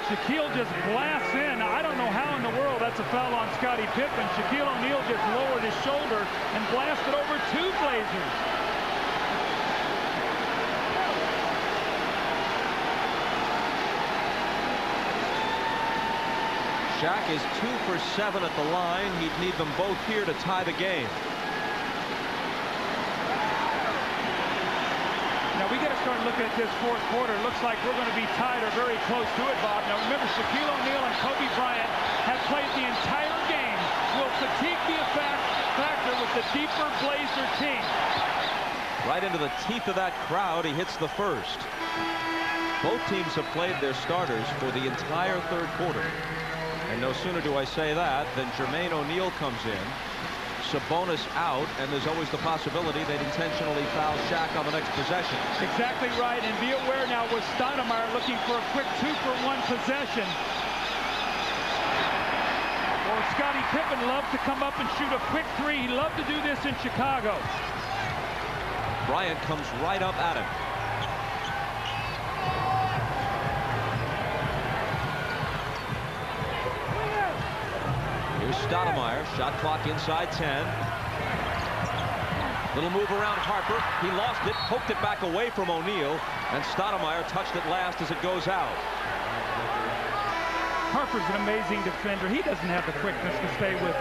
Shaquille just blasts in. I don't know how in the world that's a foul on Scottie Pippen. Shaquille O'Neal just lowered his shoulder and blasted over 2 Blazers. Shaq is 2 for 7 at the line. He'd need them both here to tie the game. Now we got to start looking at this fourth quarter. Looks like we're going to be tied or very close to it, Bob. Now remember, Shaquille O'Neal and Kobe Bryant have played the entire game. Will fatigue be a factor with the deeper Blazer team? Right into the teeth of that crowd, he hits the first. Both teams have played their starters for the entire third quarter. And no sooner do I say that than Jermaine O'Neal comes in. Sabonis out, and there's always the possibility they'd intentionally foul Shaq on the next possession. Exactly right, and be aware now with Stoudemire looking for a quick 2-for-1 possession. Or Scottie Pippen loves to come up and shoot a quick 3. He loved to do this in Chicago. Bryant comes right up at him. Here's Stoudemire, shot clock inside 10. Little move around Harper. He lost it, poked it back away from O'Neal, and Stoudemire touched it last as it goes out. Harper's an amazing defender. He doesn't have the quickness to stay with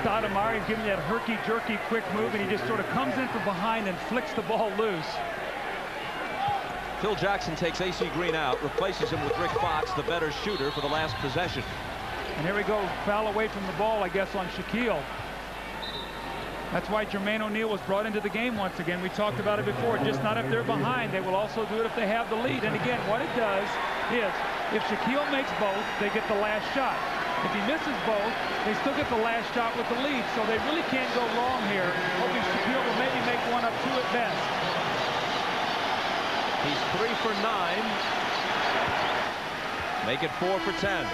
Stoudemire. He's giving that herky-jerky quick move, and he just sort of comes in from behind and flicks the ball loose. Phil Jackson takes AC Green out, replaces him with Rick Fox, the better shooter, for the last possession. And here we go, foul away from the ball, I guess, on Shaquille. That's why Jermaine O'Neal was brought into the game once again. We talked about it before, just not if they're behind. They will also do it if they have the lead. And again, what it does is, if Shaquille makes both, they get the last shot. If he misses both, they still get the last shot with the lead. So they really can't go wrong here, hoping Shaquille will maybe make 1 of 2 at best. He's 3 for 9. Make it 4 for 10.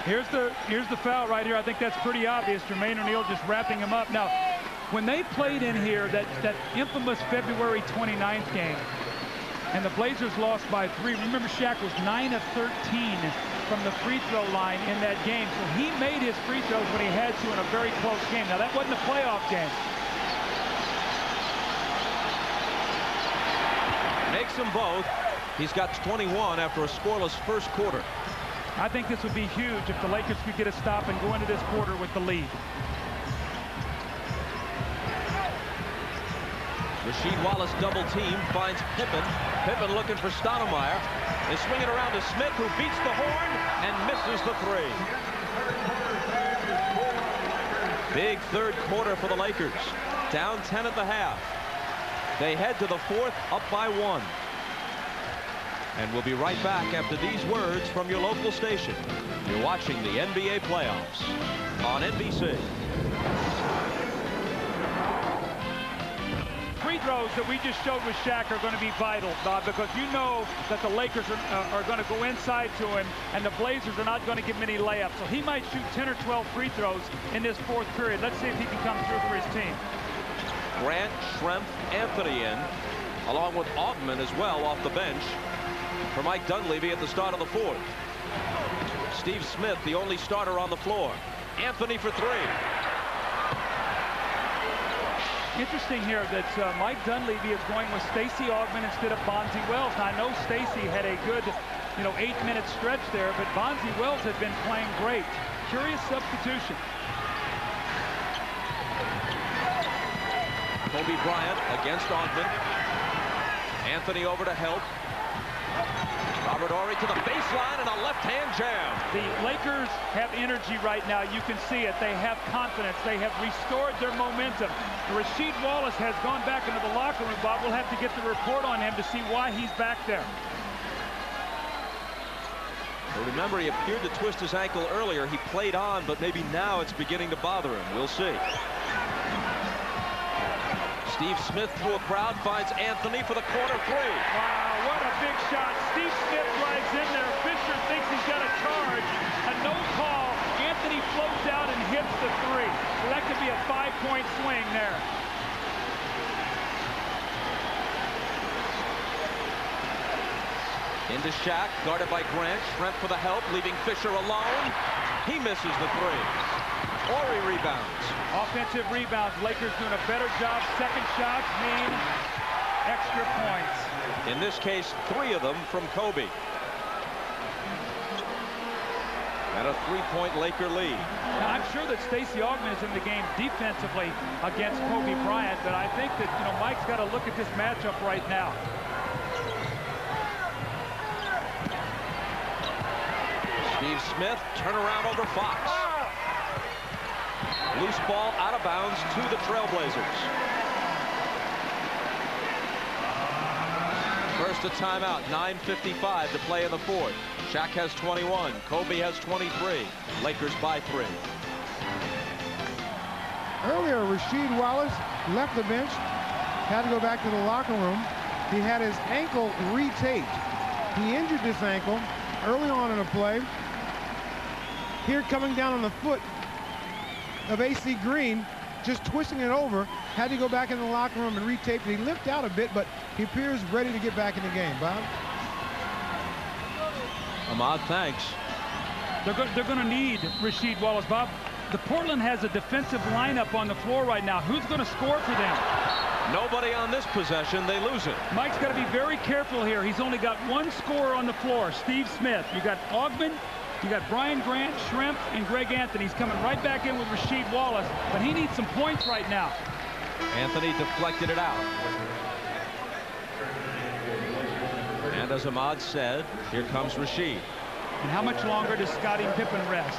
Here's the foul right here. I think that's pretty obvious. Jermaine O'Neal just wrapping him up. Now, when they played in here, that infamous February 29th game, and the Blazers lost by 3. Remember, Shaq was 9 of 13 from the free throw line in that game. So he made his free throws when he had to in a very close game. Now, that wasn't a playoff game. Makes them both. He's got 21 after a scoreless first quarter. I think this would be huge if the Lakers could get a stop and go into this quarter with the lead. Rasheed Wallace double team, finds Pippen. Pippen looking for Stoudemire. Is swinging around to Smith, who beats the horn and misses the 3. Big third quarter for the Lakers. Down 10 at the half. They head to the fourth, up by 1. And we'll be right back after these words from your local station. You're watching the NBA playoffs on NBC. Free throws that we just showed with Shaq are going to be vital, Bob, because you know that the Lakers are going to go inside to him, and the Blazers are not going to give him any layups. So he might shoot 10 or 12 free throws in this fourth period. Let's see if he can come through for his team. Grant, Schrempf, Anthony in, along with Augman as well off the bench for Mike Dunleavy at the start of the fourth. Steve Smith, the only starter on the floor. Anthony for 3. Interesting here that Mike Dunleavy is going with Stacey Augman instead of Bonzi Wells. Now, I know Stacey had a good, 8-minute stretch there, but Bonzi Wells had been playing great. Curious substitution. Kobe Bryant against Augman. Anthony over to help. Robert Horry to the baseline and a left-hand jam. The Lakers have energy right now. You can see it. They have confidence. They have restored their momentum. Rasheed Wallace has gone back into the locker room, Bob. We'll have to get the report on him to see why he's back there. Well, remember, he appeared to twist his ankle earlier. He played on, but maybe now it's beginning to bother him. We'll see. Steve Smith through a crowd finds Anthony for the corner 3. Wow, what a big shot. Steve Smith drives in there. Fisher thinks he's got a charge. A no call. Anthony floats out and hits the 3. So that could be a 5-point swing there. Into Shaq, guarded by Grant. Schrempf for the help, leaving Fisher alone. He misses the 3. Horry rebounds. Offensive rebounds. Lakers doing a better job. Second shots mean extra points. In this case, 3 of them from Kobe. And a 3-point Laker lead. Now, I'm sure that Stacey Augman is in the game defensively against Kobe Bryant, but I think that, Mike's got to look at this matchup right now. Steve Smith, turnaround over Fox. Loose ball out of bounds to the Trailblazers. First a timeout, 9:55 to play in the fourth. Shaq has 21, Kobe has 23. Lakers by 3. Earlier, Rasheed Wallace left the bench, had to go back to the locker room. He had his ankle retaped. He injured this ankle early on in the play. Here coming down on the foot of AC Green, just twisting it over, had to go back in the locker room and retape it. He limped out a bit, but he appears ready to get back in the game. Bob? Ahmad, thanks. They're going to need Rasheed Wallace. Bob, the Portland has a defensive lineup on the floor right now. Who's going to score for them? Nobody on this possession. They lose it. Mike's got to be very careful here. He's only got 1 scorer on the floor, Steve Smith. You got Augman, you got Brian Grant, Schrempf, and Greg Anthony. He's coming right back in with Rasheed Wallace, but he needs some points right now. Anthony deflected it out. And as Ahmad said, here comes Rasheed. And how much longer does Scottie Pippen rest?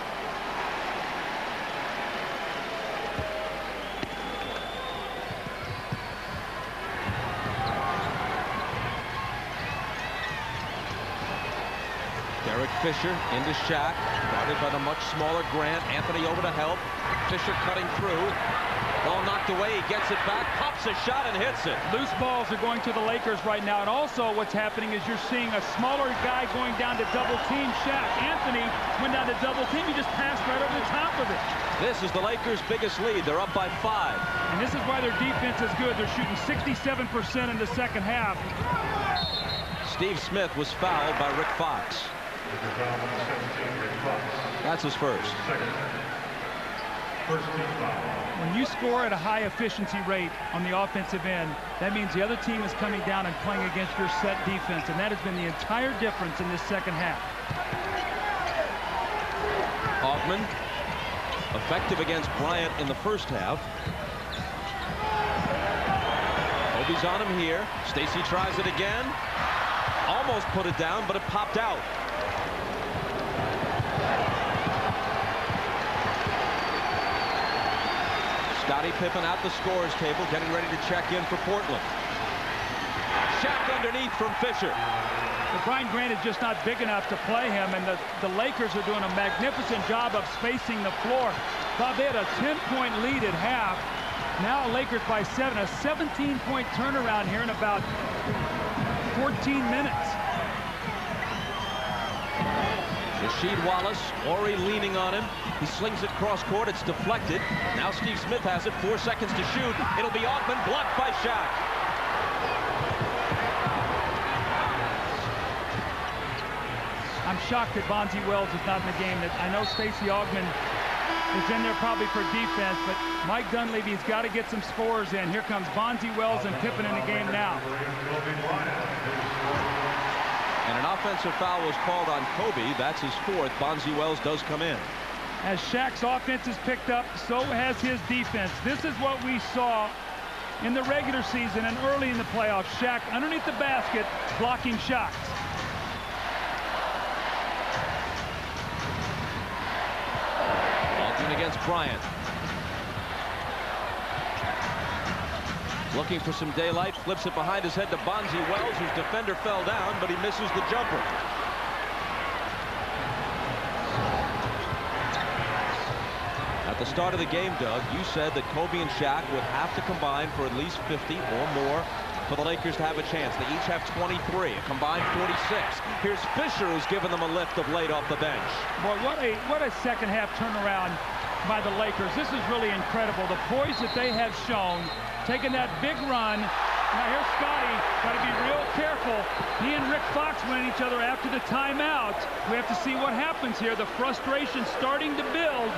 Derek Fisher into Shaq, guarded by the much smaller Grant. Anthony over to help. Fisher cutting through. Ball knocked away. He gets it back, pops a shot, and hits it. Loose balls are going to the Lakers right now. And also what's happening is you're seeing a smaller guy going down to double team Shaq. Anthony went down to double team. He just passed right over the top of it. This is the Lakers' biggest lead. They're up by 5. And this is why their defense is good. They're shooting 67% in the second half. Steve Smith was fouled by Rick Fox. That's his first. When you score at a high efficiency rate on the offensive end, that means the other team is coming down and playing against your set defense, and that has been the entire difference in this second half. Augmon, effective against Bryant in the first half. Kobe's on him here. Stacey tries it again. Almost put it down, but it popped out. Scottie Pippen at the scorer's table, getting ready to check in for Portland. Shaq underneath from Fisher. But Brian Grant is just not big enough to play him, and the Lakers are doing a magnificent job of spacing the floor. Bob, they had a 10-point lead at half. Now Lakers by 7, a 17-point turnaround here in about 14 minutes. Rasheed Wallace, Ori leaning on him. He slings it cross court. It's deflected. Now Steve Smith has it. 4 seconds to shoot. It'll be Augmon, blocked by Shaq. I'm shocked that Bonzi Wells is not in the game. I know Stacey Augmon is in there probably for defense, but Mike Dunleavy's got to get some scores in. Here comes Bonzi Wells and Pippen in the game now. And an offensive foul was called on Kobe. That's his 4th. Bonzi Wells does come in. As Shaq's offense is picked up, so has his defense. This is what we saw in the regular season and early in the playoffs. Shaq underneath the basket, blocking shots. Augmon against Bryant. Looking for some daylight, flips it behind his head to Bonzi Wells, whose defender fell down, but he misses the jumper. At the start of the game, Doug, you said that Kobe and Shaq would have to combine for at least 50 or more for the Lakers to have a chance. They each have 23, a combined 46. Here's Fisher, who's given them a lift of late off the bench. Boy, what a second half turnaround by the Lakers. This is really incredible. The poise that they have shown, taking that big run. Now here's Scottie, got to be real careful. He and Rick Fox went at each other after the timeout. We have to see what happens here. The frustration starting to build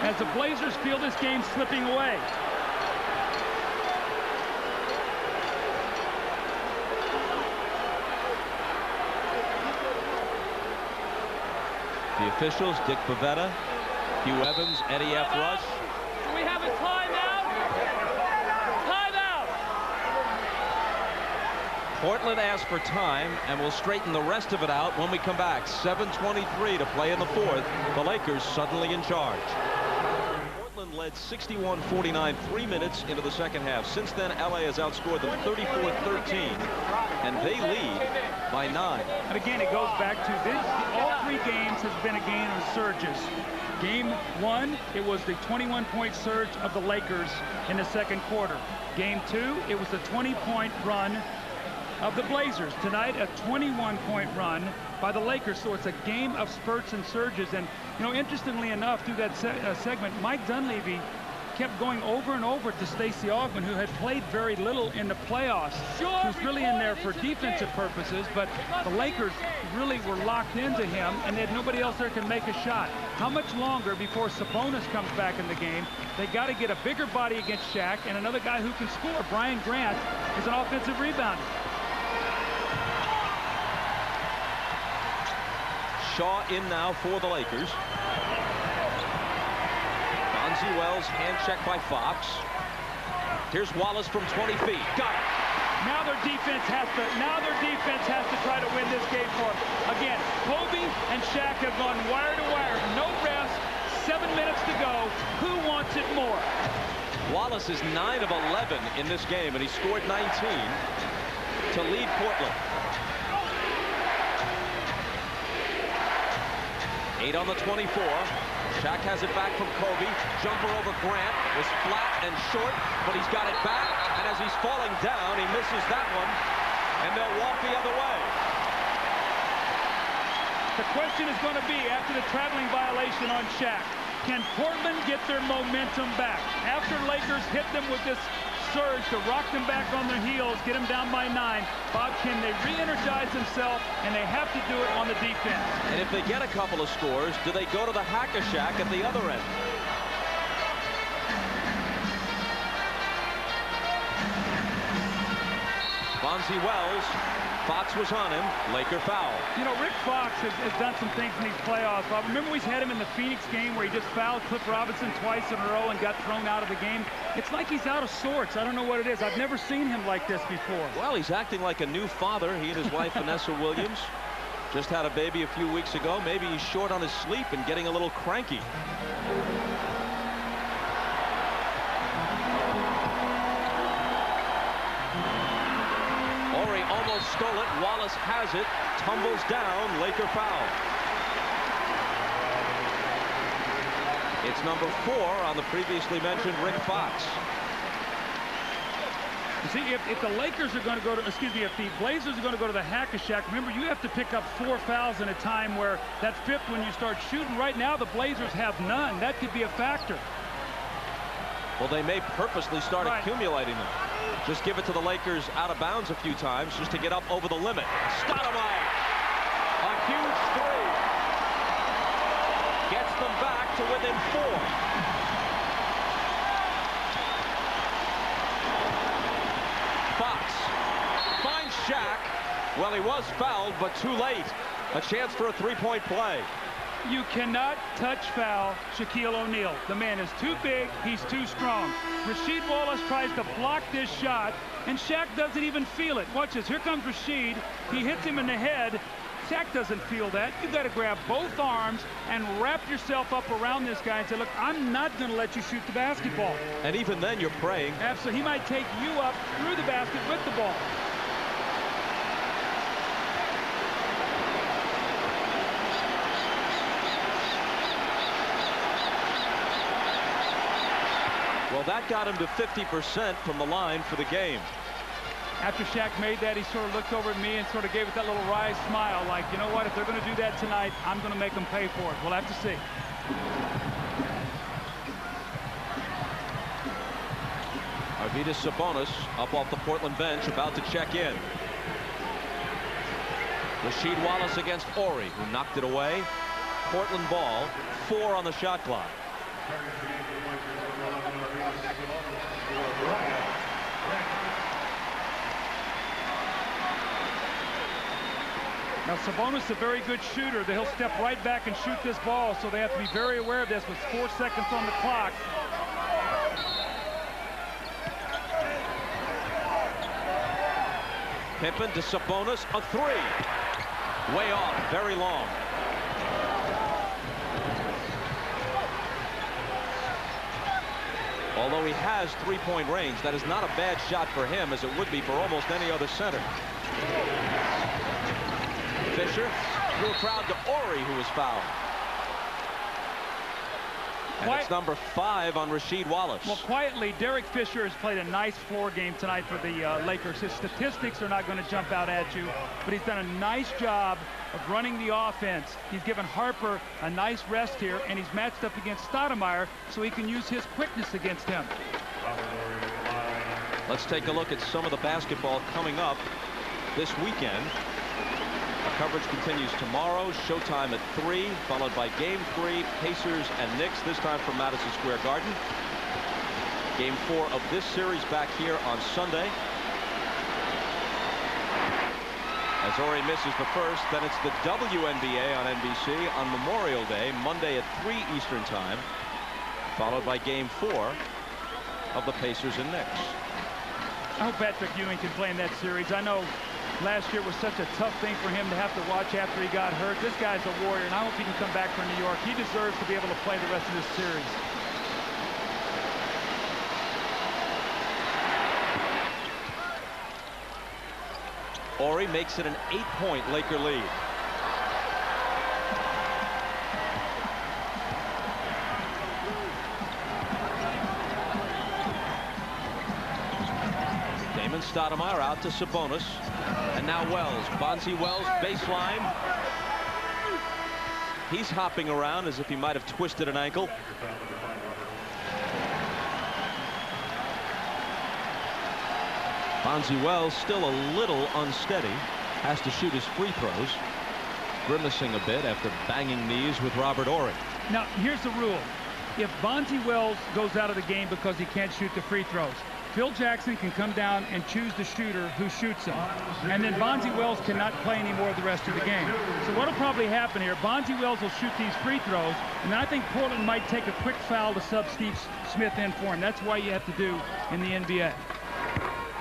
as the Blazers feel this game slipping away. The officials, Dick Pavetta, Hugh Evans, Eddie F. Rush. Do we have a timeout? Timeout! Portland asked for time, and we'll straighten the rest of it out when we come back. 7:23 to play in the 4th. The Lakers suddenly in charge. Portland led 61-49 3 minutes into the second half. Since then, LA has outscored them 34-13, and they lead by 9. And again, it goes back to this. All 3 games has been a game of surges. Game 1, it was the 21-point surge of the Lakers in the second quarter. Game 2, it was the 20-point run of the Blazers. Tonight, a 21-point run by the Lakers. So it's a game of spurts and surges. And, you know, interestingly enough, through that segment, Mike Dunleavy kept going over and over to Stacey Augmon, who had played very little in the playoffs. Who's really in there for defensive purposes, but the Lakers really were locked into him, and they had nobody else there can make a shot. How much longer before Sabonis comes back in the game? They got to get a bigger body against Shaq and another guy who can score. Brian Grant is an offensive rebounder. Shaw in now for the Lakers. Bonzi Wells, hand check by Fox. Here's Wallace from 20 feet. Got it. Now their defense has to try to win this game for them. Again, Kobe and Shaq have gone wire to wire. No rest. 7 minutes to go. Who wants it more? Wallace is 9 of 11 in this game, and he scored 19 to lead Portland. 8 on the 24. Shaq has it back from Kobe. Jumper over Grant was flat and short, but he's got it back. And as he's falling down, he misses that one, and they'll walk the other way. The question is going to be, after the traveling violation on Shaq, can Portland get their momentum back? After Lakers hit them with this surge to rock them back on their heels, get them down by 9, Bob, can they re-energize themselves? And they have to do it on the defense. And if they get a couple of scores, do they go to the hack-a-shack at the other end? Bonzi Wells. Fox was on him. Laker foul. You know, Rick Fox has done some things in these playoffs. I remember we had him in the Phoenix game where he just fouled Cliff Robinson twice in a row and got thrown out of the game. It's like he's out of sorts. I don't know what it is. I've never seen him like this before. Well, he's acting like a new father. He and his wife, Vanessa Williams, just had a baby a few weeks ago. Maybe he's short on his sleep and getting a little cranky. Almost stole it. Wallace has it. Tumbles down. Laker foul. It's number 4 on the previously mentioned Rick Fox. You see, if the Lakers are going to go to, excuse me, if the Blazers are going to go to the hack-a-shack, remember, you have to pick up 4 fouls in a time where that 5th when you start shooting. Right now, the Blazers have none. That could be a factor. Well, they may purposely start accumulating them. Just give it to the Lakers out of bounds a few times just to get up over the limit. Stoudemire, a huge 3. Gets them back to within 4. Fox finds Shaq. Well, he was fouled, but too late. A chance for a 3-point play. You cannot touch foul Shaquille O'Neal. The man is too big. He's too strong. Rasheed Wallace tries to block this shot, and Shaq doesn't even feel it. Watch this. Here comes Rasheed. He hits him in the head. Shaq doesn't feel that. You've got to grab both arms and wrap yourself up around this guy and say, look, I'm not going to let you shoot the basketball. And even then, you're praying. Absolutely. He might take you up through the basket with the ball. Well, that got him to 50% from the line for the game. After Shaq made that, he sort of looked over at me and sort of gave it that little wry smile, like, you know what, if they're going to do that tonight, I'm going to make them pay for it. We'll have to see. Arvydas Sabonis up off the Portland bench, about to check in. Rasheed Wallace against Horry, who knocked it away. Portland ball, 4 on the shot clock. Now, Sabonis is a very good shooter. He'll step right back and shoot this ball, so they have to be very aware of this with 4 seconds on the clock. Pippen to Sabonis, a 3. Way off, very long. Although he has 3-point range, that is not a bad shot for him, as it would be for almost any other center. Fisher threw a crowd to Horry, who was fouled. And it's number 5 on Rasheed Wallace. Well, quietly, Derek Fisher has played a nice floor game tonight for the Lakers. His statistics are not going to jump out at you, but he's done a nice job of running the offense. He's given Harper a nice rest here, and he's matched up against Stoudemire so he can use his quickness against him. Let's take a look at some of the basketball coming up this weekend. Our coverage continues tomorrow. Showtime at 3, followed by Game 3, Pacers and Knicks, this time from Madison Square Garden. Game 4 of this series back here on Sunday. As Horry misses the first, then it's the WNBA on NBC on Memorial Day, Monday at 3 Eastern Time, followed by Game 4 of the Pacers and Knicks. I hope Patrick Ewing can play in that series. I know last year was such a tough thing for him to have to watch after he got hurt. This guy's a warrior, and I hope he can come back for New York. He deserves to be able to play the rest of this series. Horry makes it an 8-point Laker lead. Damon Stoudemire out to Sabonis. And now Wells. Bonzi Wells, baseline. He's hopping around as if he might have twisted an ankle. Bonzi Wells still a little unsteady. Has to shoot his free throws. Grimacing a bit after banging knees with Robert Horry. Now, here's the rule. If Bonzi Wells goes out of the game because he can't shoot the free throws, Phil Jackson can come down and choose the shooter who shoots him. And then Bonzi Wells cannot play anymore the rest of the game. So what will probably happen here, Bonzi Wells will shoot these free throws, and I think Portland might take a quick foul to sub Steve Smith in for him. That's why you have to do in the NBA.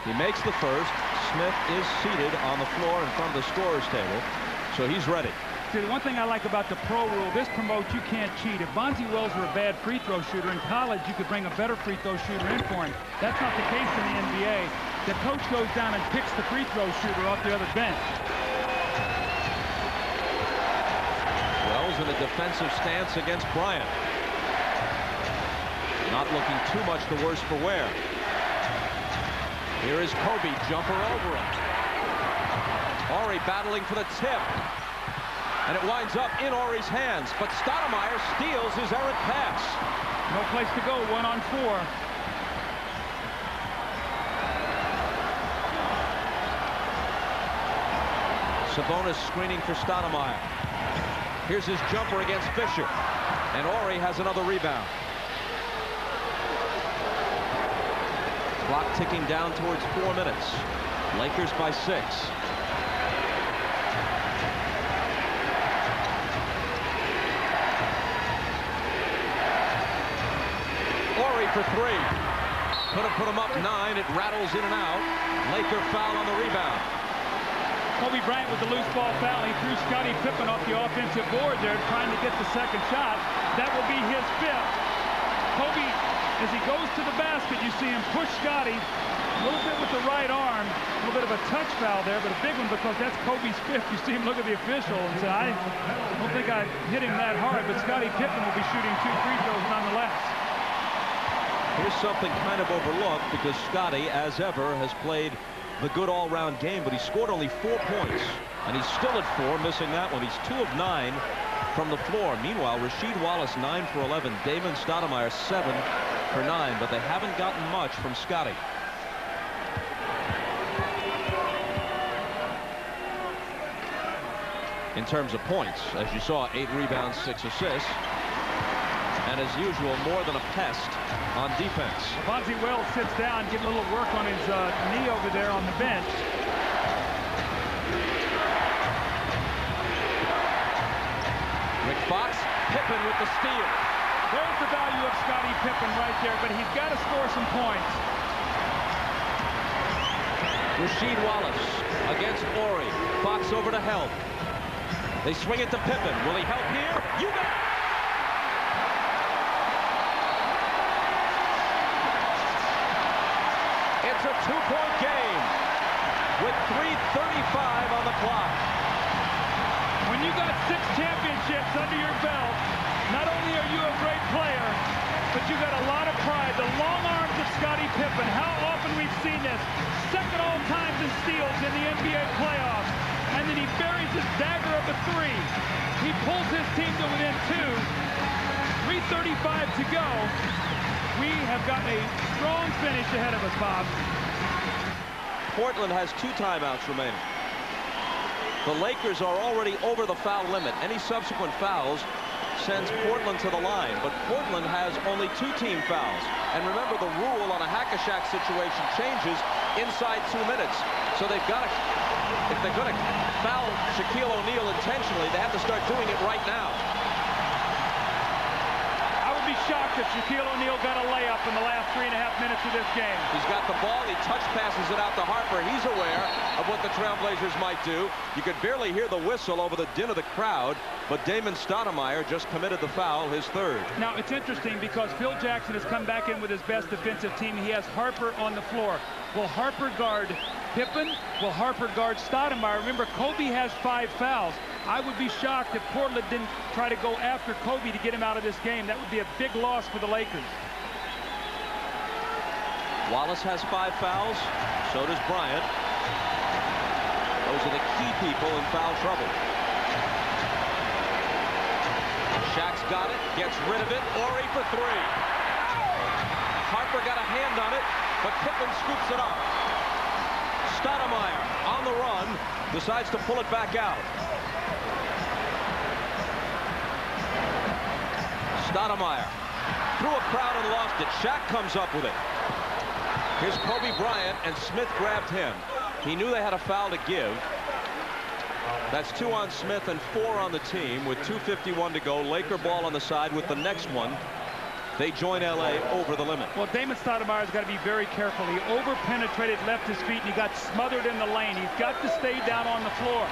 He makes the first. Smith is seated on the floor in front of the scorer's table, so he's ready. See, the one thing I like about the pro rule, this promotes you can't cheat. If Bonzi Wells were a bad free throw shooter in college, you could bring a better free throw shooter in for him. That's not the case in the NBA. The coach goes down and picks the free throw shooter off the other bench. Wells in a defensive stance against Bryant. Not looking too much the worse for wear. Here is Kobe, jumper over him. Horry battling for the tip. And it winds up in Horry's hands, but Stoudemire steals his errant pass. No place to go, 1-on-4. Sabonis screening for Stoudemire. Here's his jumper against Fisher. And Horry has another rebound. Clock ticking down towards 4 minutes. Lakers by 6. Horry for 3. Could have put him up 9. It rattles in and out. Laker foul on the rebound. Kobe Bryant with the loose ball foul. He threw Scottie Pippen off the offensive board there trying to get the second shot. That will be his 5th. Kobe, as he goes to the basket, you see him push Scottie a little bit with the right arm. A little bit of a touch foul there, but a big one because that's Kobe's 5th. You see him look at the official and say, I don't think I hit him that hard, but Scottie Pippen will be shooting 2 free throws nonetheless. Here's something kind of overlooked because Scottie, as ever, has played the good all-round game, but he scored only 4 points, and he's still at 4, missing that one. He's 2 of 9 from the floor. Meanwhile, Rasheed Wallace 9 for 11, Damon Stoudemire 7 for 9, but they haven't gotten much from Scottie. In terms of points, as you saw, 8 rebounds, 6 assists. And as usual, more than a pest on defense. Bonzi Wells sits down, getting a little work on his knee over there on the bench. Rick Fox, Pippen with the steal. There's the value of Scottie Pippen right there, but he's got to score some points. Rasheed Wallace against Horry. Fox over to help. They swing it to Pippen. Will he help here? You got it! It's a 2-point game with 3:35 on the clock. When you got 6 championships under your belt, not only are you a great player, but you got a lot of pride. The long arms of Scottie Pippen. How often we've seen this. Second all times in steals in the NBA playoffs. And then he buries his dagger of a 3. He pulls his team to within 2. 3:35 to go. We have got a strong finish ahead of us, Bob. Portland has 2 timeouts remaining. The Lakers are already over the foul limit. Any subsequent fouls sends Portland to the line, but Portland has only 2 team fouls. And remember, the rule on a hack-a-shack situation changes inside 2 minutes. So they've got to, if they're going to foul Shaquille O'Neal intentionally, they have to start doing it right now. Be shocked if Shaquille O'Neal got a layup in the last 3.5 minutes of this game. He's got the ball. He touch passes it out to Harper. He's aware of what the Trailblazers might do. You could barely hear the whistle over the din of the crowd, but Damon Stoudemire just committed the foul, his 3rd. Now, it's interesting because Phil Jackson has come back in with his best defensive team. He has Harper on the floor. Will Harper guard Pippen? Will Harper guard Stoudemire? Remember, Kobe has 5 fouls. I would be shocked if Portland didn't try to go after Kobe to get him out of this game. That would be a big loss for the Lakers. Wallace has 5 fouls. So does Bryant. Those are the key people in foul trouble. Shaq's got it, gets rid of it. Horry for 3. Harper got a hand on it, but Pippen scoops it up. Stoudemire on the run, decides to pull it back out. Stoudemire threw a crowd and lost it. Shaq comes up with it. Here's Kobe Bryant, and Smith grabbed him. He knew they had a foul to give. That's 2 on Smith and 4 on the team with 2:51 to go. Laker ball on the side with the next one. They join LA over the limit. Well, Damon Stoudemire's got to be very careful. He over-penetrated, left his feet, and he got smothered in the lane. He's got to stay down on the floor.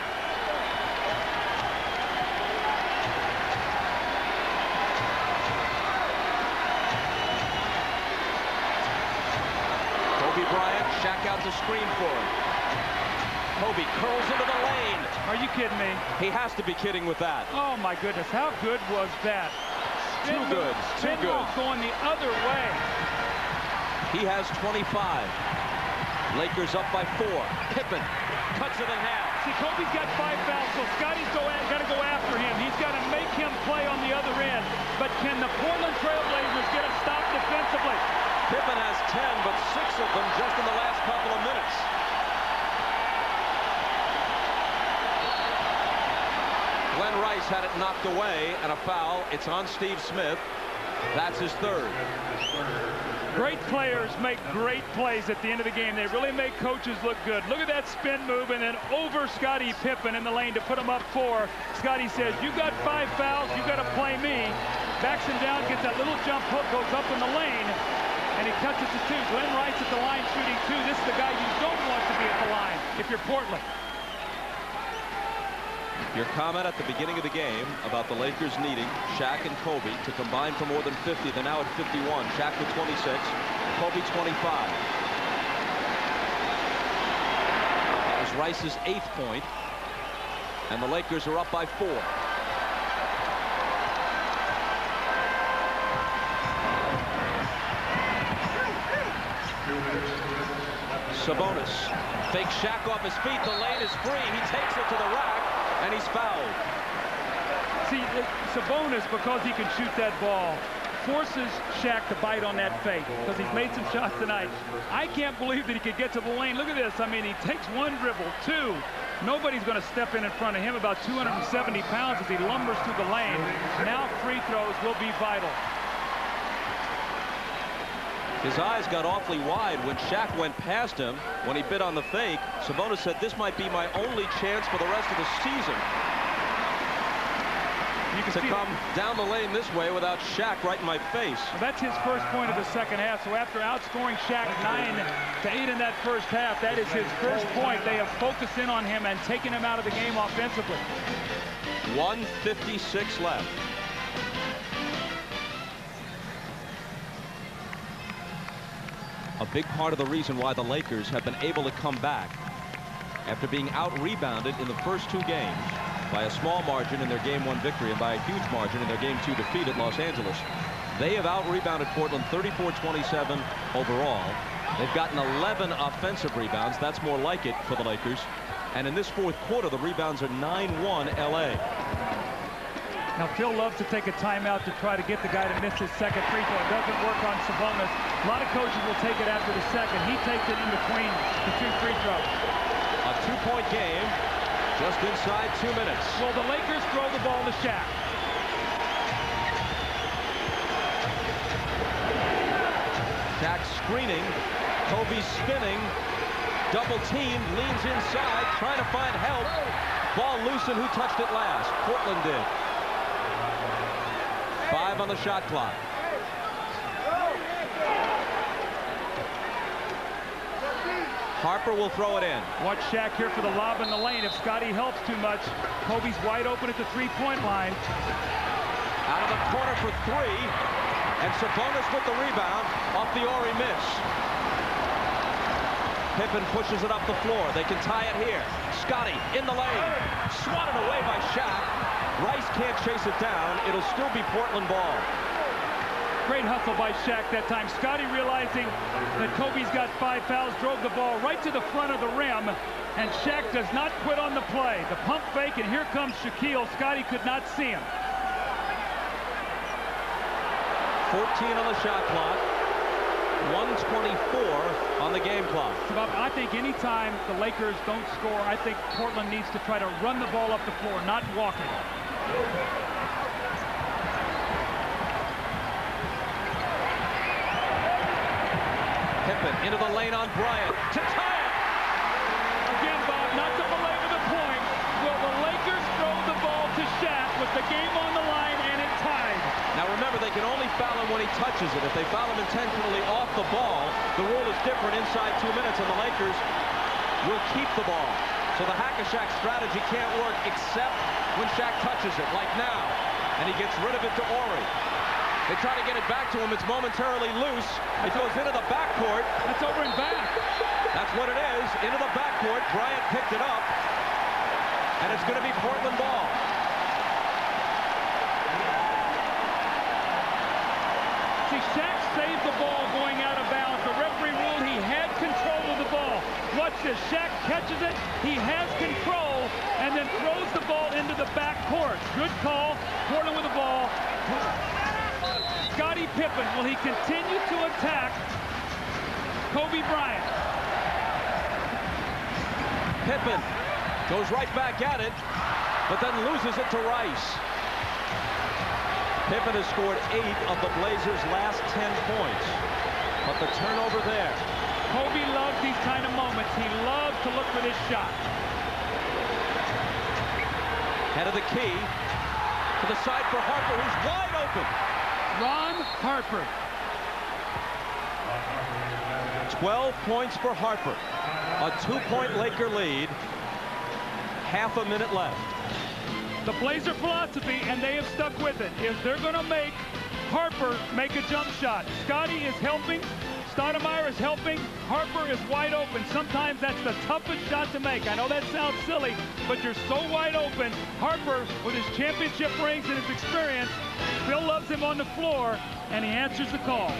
Kobe Bryant, Shaq out to screen for him. Kobe curls into the lane. Are you kidding me? He has to be kidding with that. Oh, my goodness. How good was that? Too good. Too good. Going the other way. He has 25. Lakers up by 4. Pippen cuts it in half. See, Kobe's got 5 fouls, so Scotty's got to go after him. He's got to make him play on the other end. But can the Portland Trailblazers get a stop defensively? Pippen has 10, but 6 of them just in the last couple of minutes. Glenn Rice had it knocked away, and a foul. It's on Steve Smith. That's his 3rd. Great players make great plays at the end of the game. They really make coaches look good. Look at that spin move, and then over Scottie Pippen in the lane to put him up 4. Scottie says, you got 5 fouls, you got to play me. Backs him down, gets that little jump hook, goes up in the lane, and he cuts it to 2. Glenn Rice at the line shooting 2. This is the guy you don't want to be at the line if you're Portland. Your comment at the beginning of the game about the Lakers needing Shaq and Kobe to combine for more than 50. They're now at 51. Shaq with 26, Kobe 25. That was Rice's 8th point, and the Lakers are up by 4. Sabonis fakes Shaq off his feet. The lane is free. He takes it to the rack, and he's fouled. See, Sabonis, because he can shoot that ball, forces Shaq to bite on that fake because he's made some shots tonight. I can't believe that he could get to the lane. Look at this. I mean, he takes 1 dribble, 2. Nobody's going to step in front of him. About 270 pounds as he lumbers through the lane. Now free throws will be vital. His eyes got awfully wide when Shaq went past him when he bit on the fake. Sabonis said, this might be my only chance for the rest of the season to come down the lane this way without Shaq right in my face. Well, that's his first point of the second half. So after outscoring Shaq 9-8 in that first half, that is his first point. They have focused in on him and taken him out of the game offensively. 1:56 left. A big part of the reason why the Lakers have been able to come back after being out-rebounded in the first 2 games by a small margin in their Game 1 victory and by a huge margin in their Game 2 defeat at Los Angeles. They have out-rebounded Portland 34-27 overall. They've gotten 11 offensive rebounds. That's more like it for the Lakers. And in this 4th quarter, the rebounds are 9-1 LA. Now, Phil loves to take a timeout to try to get the guy to miss his second free throw. It doesn't work on Sabonis. A lot of coaches will take it after the second. He takes it in between the 2 free throws. A 2-point game, just inside 2 minutes. Well, the Lakers throw the ball to Shaq. Shaq screening. Kobe spinning. Double team, leans inside, trying to find help. Ball loose, and who touched it last? Portland did. 5 on the shot clock. Harper will throw it in. Watch Shaq here for the lob in the lane. If Scottie helps too much, Kobe's wide open at the 3-point line. Out of the corner for 3. And Sabonis with the rebound off the Horry miss. Pippen pushes it up the floor. They can tie it here. Scottie in the lane. Swatted away by Shaq. Rice can't chase it down. It'll still be Portland ball. Great hustle by Shaq that time. Scotty, realizing that Kobe's got 5 fouls, drove the ball right to the front of the rim, and Shaq does not quit on the play. The pump fake, and here comes Shaquille. Scotty could not see him. 14 on the shot clock. 1:24 on the game clock. Bob, I think anytime the Lakers don't score, I think Portland needs to try to run the ball up the floor, not walk it. Pippen into the lane on Bryant to tie it. Again, Bob, not to belabor the point. Will the Lakers throw the ball to Shaq with the game on the line and it tied? Now remember, they can only foul him when he touches it. If they foul him intentionally off the ball, the rule is different inside 2 minutes, and the Lakers will keep the ball. So the hack-a-Shaq strategy can't work except when Shaq touches it, like now. And he gets rid of it to Horry. They try to get it back to him. It's momentarily loose. It goes into the backcourt. That's over and back. That's what it is. Into the backcourt. Bryant picked it up. And it's going to be Portland ball. See, Shaq saved the ball going out of bounds. The referee ruled he had control of the ball. Watch this. Shaq catches it. He has control and then throws the ball into the backcourt. Good call. Portland with the ball. Scottie Pippen, will he continue to attack Kobe Bryant? Pippen goes right back at it, but then loses it to Rice. Pippen has scored 8 of the Blazers' last 10 points, but the turnover there. Kobe loves these kind of moments. He loves to look for this shot. Head of the key to the side for Harper, who's wide open. Ron Harper. 12 points for Harper. A 2-point Laker lead. Half a minute left. The Blazer philosophy, and they have stuck with it, is they're going to make Harper make a jump shot. Scotty is helping. Stoudemire is helping. Harper is wide open. Sometimes that's the toughest shot to make. I know that sounds silly, but you're so wide open. Harper, with his championship rings and his experience, Bill loves him on the floor, and he answers the call.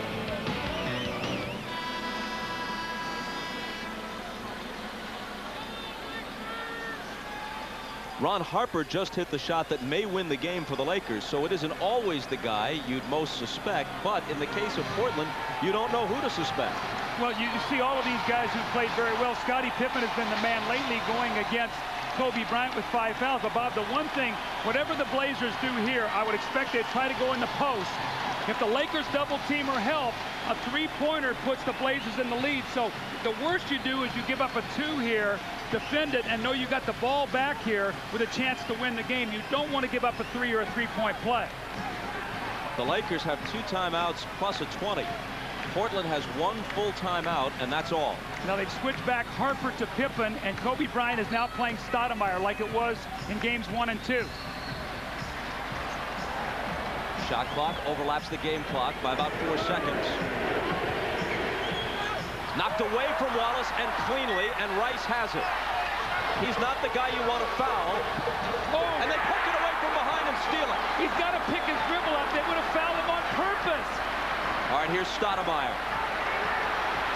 Ron Harper just hit the shot that may win the game for the Lakers, so it isn't always the guy you'd most suspect, but in the case of Portland, you don't know who to suspect. Well, you see all of these guys who played very well. Scottie Pippen has been the man lately going against Kobe Bryant with 5 fouls. But, Bob, the one thing, whatever the Blazers do here, I would expect they'd try to go in the post. If the Lakers double team or help, a 3-pointer puts the Blazers in the lead. So the worst you do is you give up a 2 here, defend it, and know you got the ball back here with a chance to win the game. You don't want to give up a 3 or a 3-point play. The Lakers have 2 timeouts plus a 20. Portland has 1 full timeout, and that's all. Now they've switched back Harper to Pippen, and Kobe Bryant is now playing Stoudemire like it was in games 1 and 2. Shot clock overlaps the game clock by about 4 seconds. Knocked away from Wallace and cleanly, and Rice has it. He's not the guy you want to foul. Oh. And they poke it away from behind and steal it. He's got to pick his dribble up. They would have fouled him on purpose. All right, here's Stoudemire.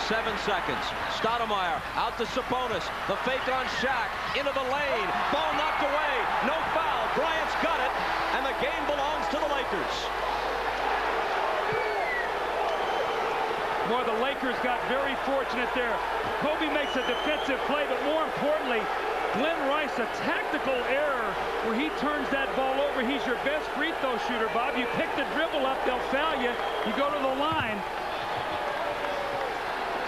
7 seconds. Stoudemire out to Sabonis. The fake on Shaq. Into the lane. Ball knocked away. No foul. Bryant's got it. And the game belongs to the Lakers. Boy, the Lakers got very fortunate there. Kobe makes a defensive play, but more importantly, Glenn Rice, a tactical error where he turns that ball over. He's your best free throw shooter, Bob. You pick the dribble up, they'll foul you. You go to the line.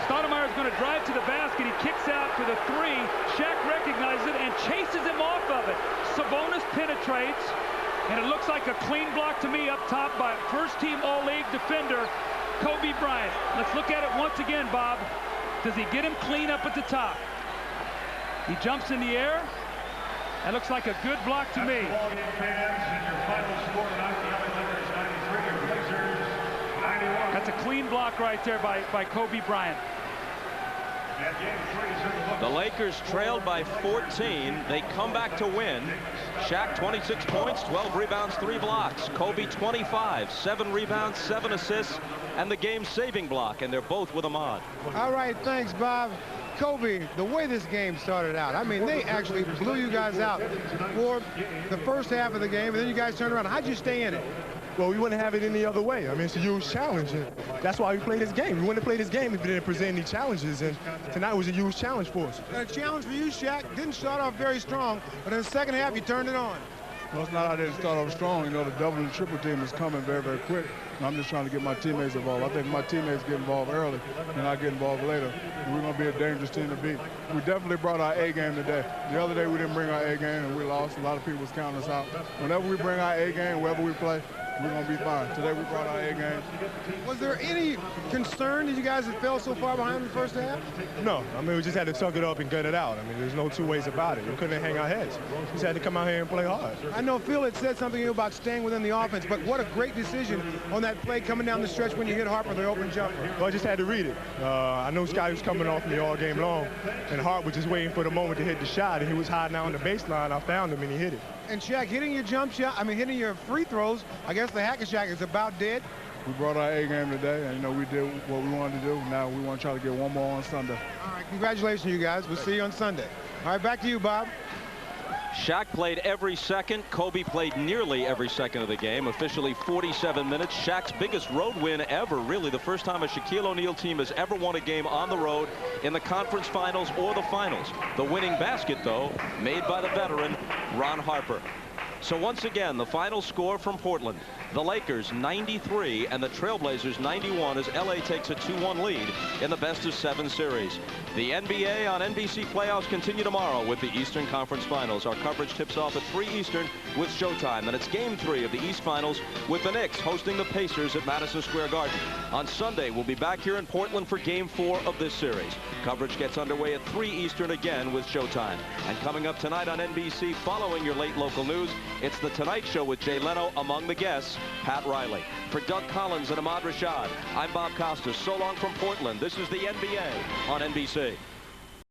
Stoudemire's going to drive to the basket. He kicks out for the 3. Shaq recognizes it and chases him off of it. Sabonis penetrates, and it looks like a clean block to me up top by first-team All-League defender Kobe Bryant. Let's look at it once again, Bob. Does he get him clean up at the top? He jumps in the air. That looks like a good block to me. That's a clean block right there by Kobe Bryant. The Lakers trailed by 14. They come back to win. Shaq 26 points, 12 rebounds, 3 blocks. Kobe 25, 7 rebounds, 7 assists, and the game-saving block, and they're both with Ahmad. All right, thanks, Bob. Kobe, the way this game started out, I mean, they actually blew you guys out for the first half of the game, and then you guys turned around. How'd you stay in it? Well, we wouldn't have it any other way. I mean, it's a huge challenge, and that's why we play this game. We wouldn't play this game if we didn't present any challenges, and tonight was a huge challenge for us. A challenge for you, Shaq. Didn't start off very strong, but in the second half, you turned it on. Well, it's not I didn't start off strong. You know, the double and triple team is coming very, very quick. And I'm just trying to get my teammates involved. I think my teammates get involved early and I get involved later. And we're going to be a dangerous team to beat. We definitely brought our A game today. The other day we didn't bring our A game and we lost. A lot of people was counting us out. Whenever we bring our A game, wherever we play, we're going to be fine. Today we brought our A game. Was there any concern that you guys had fell so far behind in the first half? No, I mean, we just had to suck it up and gut it out. I mean, there's no two ways about it. We couldn't hang our heads. We just had to come out here and play hard. I know Phil had said something about staying within the offense, but what a great decision on that play coming down the stretch when you hit Harper, the open jumper. Well, I just had to read it. I know Scotty was coming off me all game long, and Hart was just waiting for the moment to hit the shot, and he was hiding out on the baseline. I found him, and he hit it. And Shaq, hitting your jump shot, I mean, hitting your free throws, I guess the Hack-a-Shaq is about dead. We brought our A game today, and, you know, we did what we wanted to do. Now we want to try to get one more on Sunday. All right, congratulations, you guys. We'll see you on Sunday. All right, back to you, Bob. Shaq played every second. Kobe played nearly every second of the game. Officially 47 minutes. Shaq's biggest road win ever, really the first time a Shaquille O'Neal team has ever won a game on the road in the conference finals or the finals. The winning basket, though, made by the veteran Ron Harper. So once again, the final score from Portland. The Lakers 93 and the Trailblazers 91 as LA takes a 2-1 lead in the best-of-7 series. The NBA on NBC playoffs continue tomorrow with the Eastern Conference Finals. Our coverage tips off at 3 Eastern with Showtime. Then it's Game 3 of the East Finals with the Knicks hosting the Pacers at Madison Square Garden. On Sunday, we'll be back here in Portland for Game 4 of this series. Coverage gets underway at 3 Eastern again with Showtime. And coming up tonight on NBC, following your late local news, it's The Tonight Show with Jay Leno. Among the guests, Pat Riley. For Doug Collins and Ahmad Rashad, I'm Bob Costas. So long from Portland. This is the NBA on NBC.